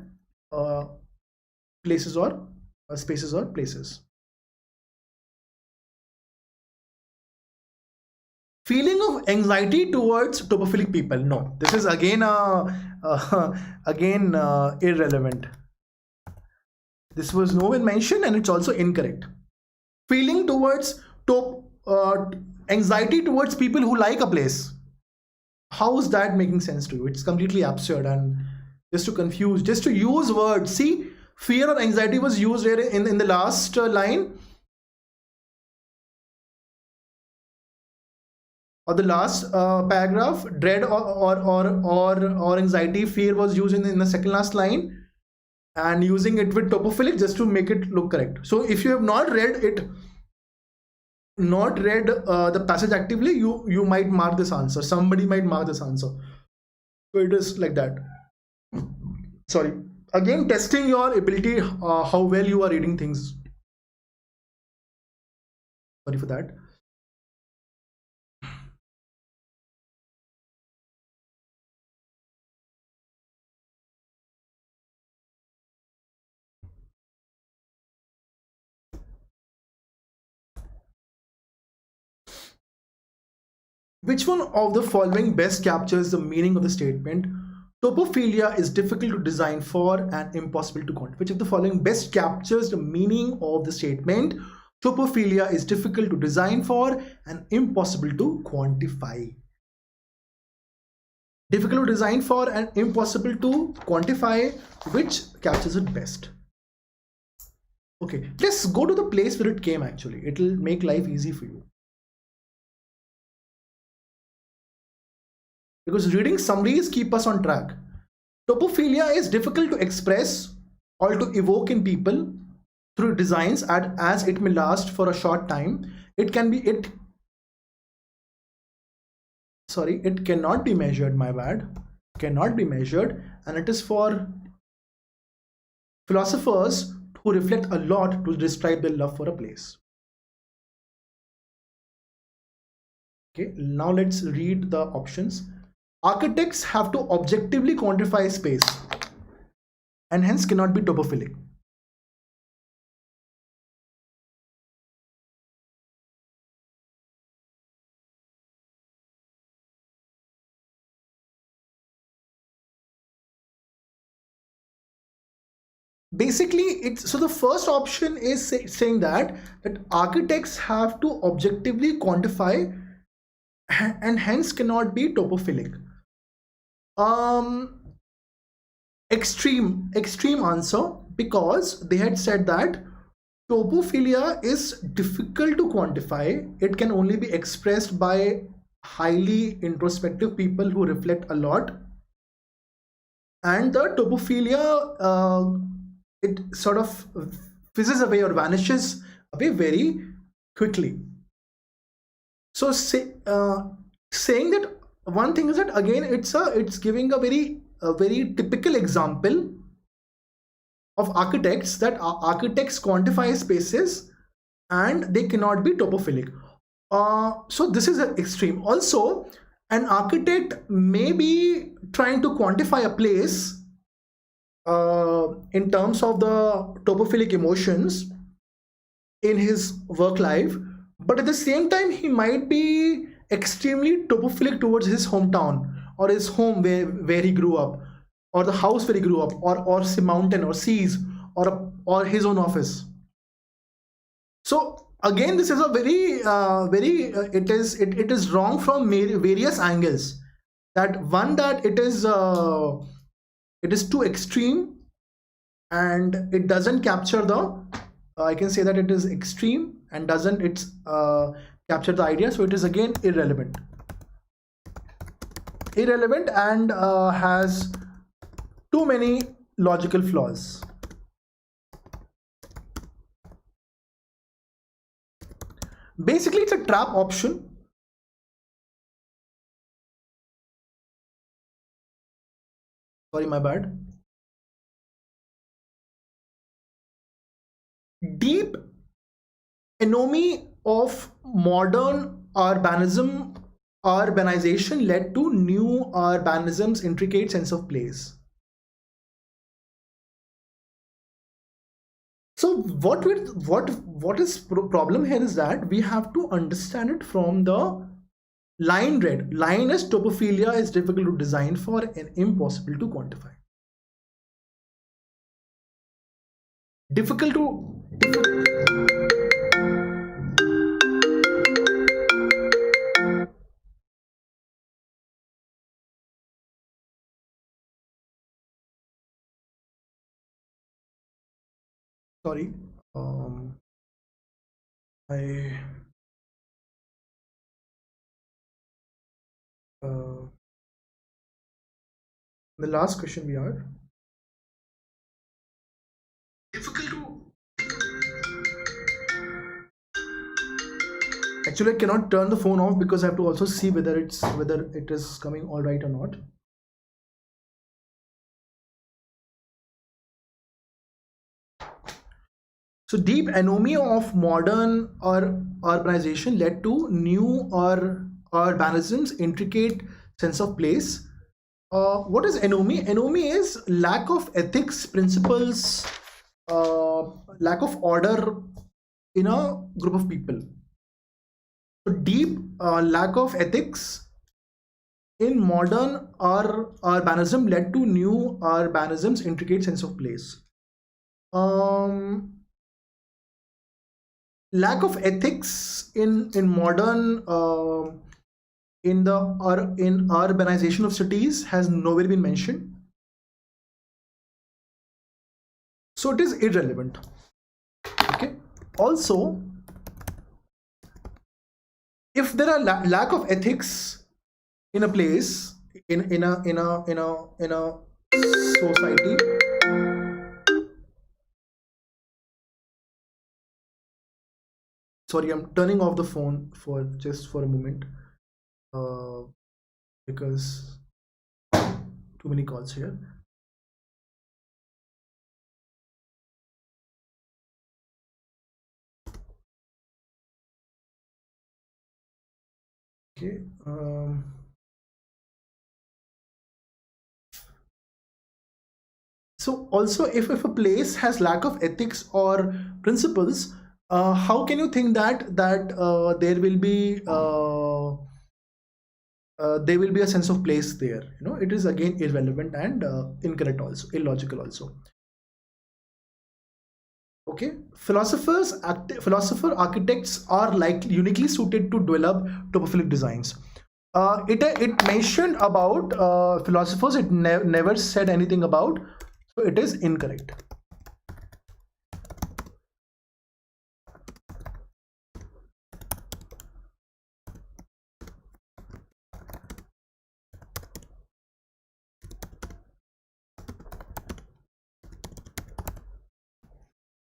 places or spaces or places. Feeling of anxiety towards topophilic people. No, this is again irrelevant. This was nowhere mentioned and it's also incorrect. Feeling towards anxiety towards people who like a place. How is that making sense to you? It's completely absurd and just to confuse, just to use words. See, fear or anxiety was used here in the last line or the last paragraph. Dread or anxiety, fear was used in the second last line, and using it with topophilic just to make it look correct. So if you have not read the passage actively, you might mark this answer. Somebody might mark this answer. So it is like that. Sorry. Again, testing your ability, how well you are reading things. Sorry for that. Which one of the following best captures the meaning of the statement? Topophilia is difficult to design for and impossible to quantify. Which of the following best captures the meaning of the statement? Topophilia is difficult to design for and impossible to quantify. Difficult to design for and impossible to quantify. Which captures it best? Okay, let's go to the place where it came actually. It will make life easy for you. Because reading summaries keep us on track. Topophilia is difficult to express or to evoke in people through designs, as it may last for a short time. It cannot be measured, my bad. Cannot be measured, and it is for philosophers who reflect a lot to describe their love for a place. Okay, now let's read the options. Architects have to objectively quantify space and hence cannot be topophilic. Basically, so the first option is saying that architects have to objectively quantify and hence cannot be topophilic. Extreme answer, because they had said that topophilia is difficult to quantify. It can only be expressed by highly introspective people who reflect a lot, and the topophilia it sort of fizzes away or vanishes away very quickly. So saying that, one thing is that again it's giving a very typical example of architects, that architects quantify spaces and they cannot be topophilic. So this is an extreme. Also, an architect may be trying to quantify a place in terms of the topophilic emotions in his work life, but at the same time he might be extremely topophilic towards his hometown or his home where he grew up, or the house where he grew up, or say mountain or seas, or his own office. So again, this is a it is wrong from various angles. That one, that it is too extreme and it doesn't capture the I can say that it is extreme and doesn't capture the idea. So it is again irrelevant and has too many logical flaws. Basically, it's a trap option. Sorry, my bad. Deep anomie of modern urbanization led to new urbanism's intricate sense of place. So what is problem here is that we have to understand it from the Line red. Line is topophilia is difficult to design for and impossible to quantify. Difficult to sorry. I the last question we are difficult to actually I cannot turn the phone off because I have to also see whether it is coming all right or not. So deep anomie of modern urbanization led to new urbanisms, intricate sense of place. What is anomie? Anomie is lack of ethics, principles, lack of order in a group of people. So deep lack of ethics in modern urbanism led to new urbanisms, intricate sense of place. Lack of ethics in modern in urbanization of cities has nowhere been mentioned, so it is irrelevant. Okay. Also, if there are lack of ethics in a place in a society, sorry, I'm turning off the phone for just for a moment because too many calls here. Okay. So also, if a place has lack of ethics or principles, how can you think that there will be a sense of place there? You know, it is again irrelevant and incorrect, also illogical also. Okay, philosopher architects are likely uniquely suited to develop topophilic designs. It mentioned about philosophers. It never said anything about, so it is incorrect.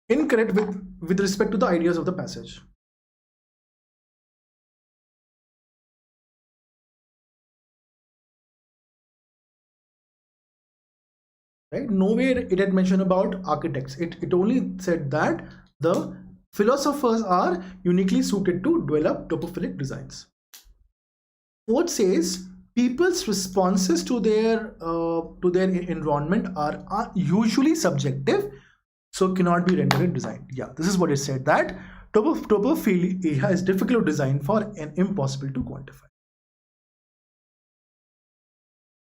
Incorrect with respect to the ideas of the passage. Right? Nowhere it had mentioned about architects. It only said that the philosophers are uniquely suited to develop topophilic designs. Fourth says people's responses to their environment are usually subjective, so cannot be rendered in design. Yeah, this is what it said, that topophilia is difficult to design for and impossible to quantify.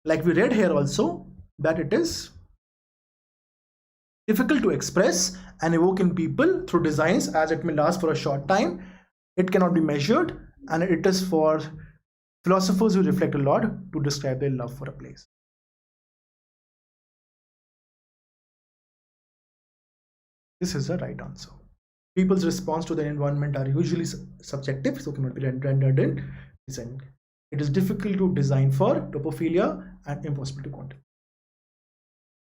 Like we read here also, that it is difficult to express and evoke in people through designs, as it may last for a short time, it cannot be measured, and it is for philosophers who reflect a lot to describe their love for a place. This is the right answer. People's response to their environment are usually subjective, so cannot be rendered in design. It is difficult to design for topophilia and impossible to quantify.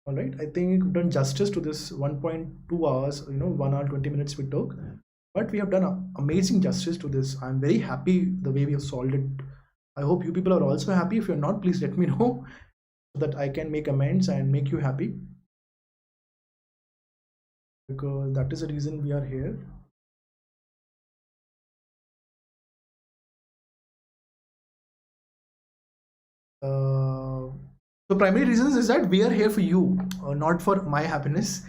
All right, I think we've done justice to this 1.2 hours, 1 hour 20 minutes we took, but we have done amazing justice to this. I'm very happy the way we have solved it. I hope you people are also happy. If you're not, please let me know so that I can make amends and make you happy, because that is the reason we are here. The primary reasons is that we are here for you, not for my happiness.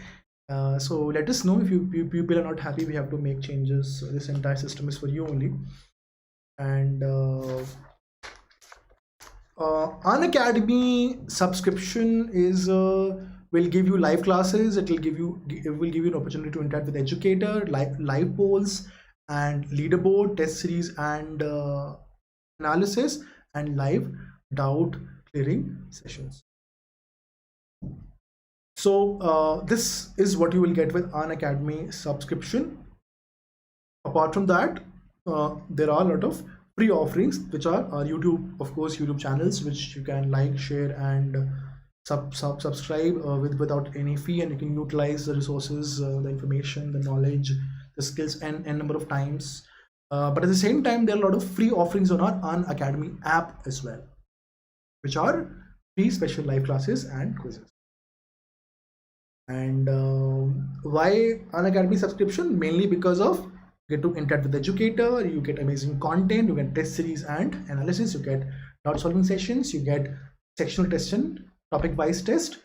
So let us know if you people are not happy. We have to make changes. This entire system is for you only. And Unacademy subscription is will give you live classes. It will give you an opportunity to interact with educator, live polls and leaderboard, test series and analysis, and live doubt clearing sessions. So this is what you will get with Unacademy subscription. Apart from that, there are a lot of free offerings, which are YouTube, of course, YouTube channels, which you can like, share, and subscribe without any fee, and you can utilize the resources, the information, the knowledge, the skills, and number of times. But at the same time, there are a lot of free offerings on our Unacademy app as well, which are free special live classes and quizzes. And why Unacademy subscription? Mainly because of you get to interact with the educator, you get amazing content, you get test series and analysis, you get doubt solving sessions, you get sectional test and topic wise test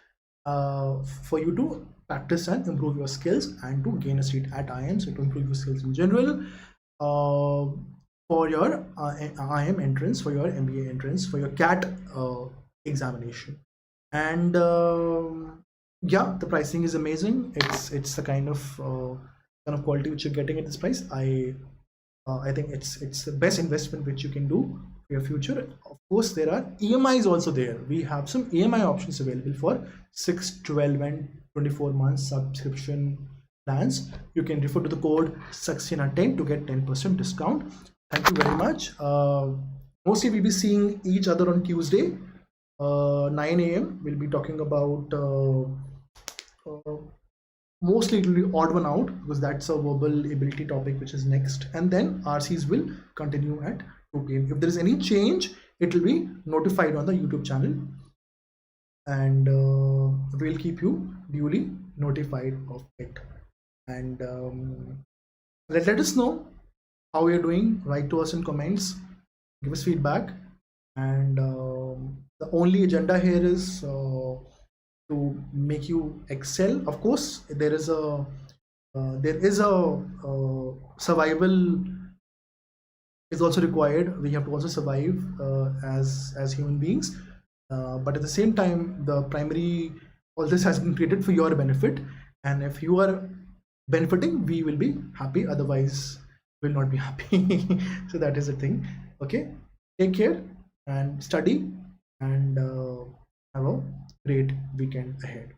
for you to practice and improve your skills and to gain a seat at IIM, so to improve your skills in general, for your IIM entrance, for your MBA entrance, for your CAT examination. And yeah, the pricing is amazing. It's the kind of quality which you're getting at this price. I think it's the best investment which you can do for your future. Of course, there are EMIs also there. We have some EMI options available for 6, 12 and 24 months subscription plans. You can refer to the code Saxena10 to get 10% discount. Thank you very much. Mostly we'll be seeing each other on Tuesday, 9 AM. We'll be talking about mostly it will be odd one out, because that's a verbal ability topic which is next, and then RCs will continue at 2 PM. If there is any change, it will be notified on the YouTube channel, and we'll keep you duly notified of it. And let us know how you're doing. Write to us in comments, give us feedback, and the only agenda here is to make you excel. Of course, there is a survival is also required. We have to also survive as human beings, but at the same time, the primary, all this has been created for your benefit, and if you are benefiting, we will be happy, otherwise will not be happy. So that is the thing. Okay, take care and study, and have a great weekend ahead.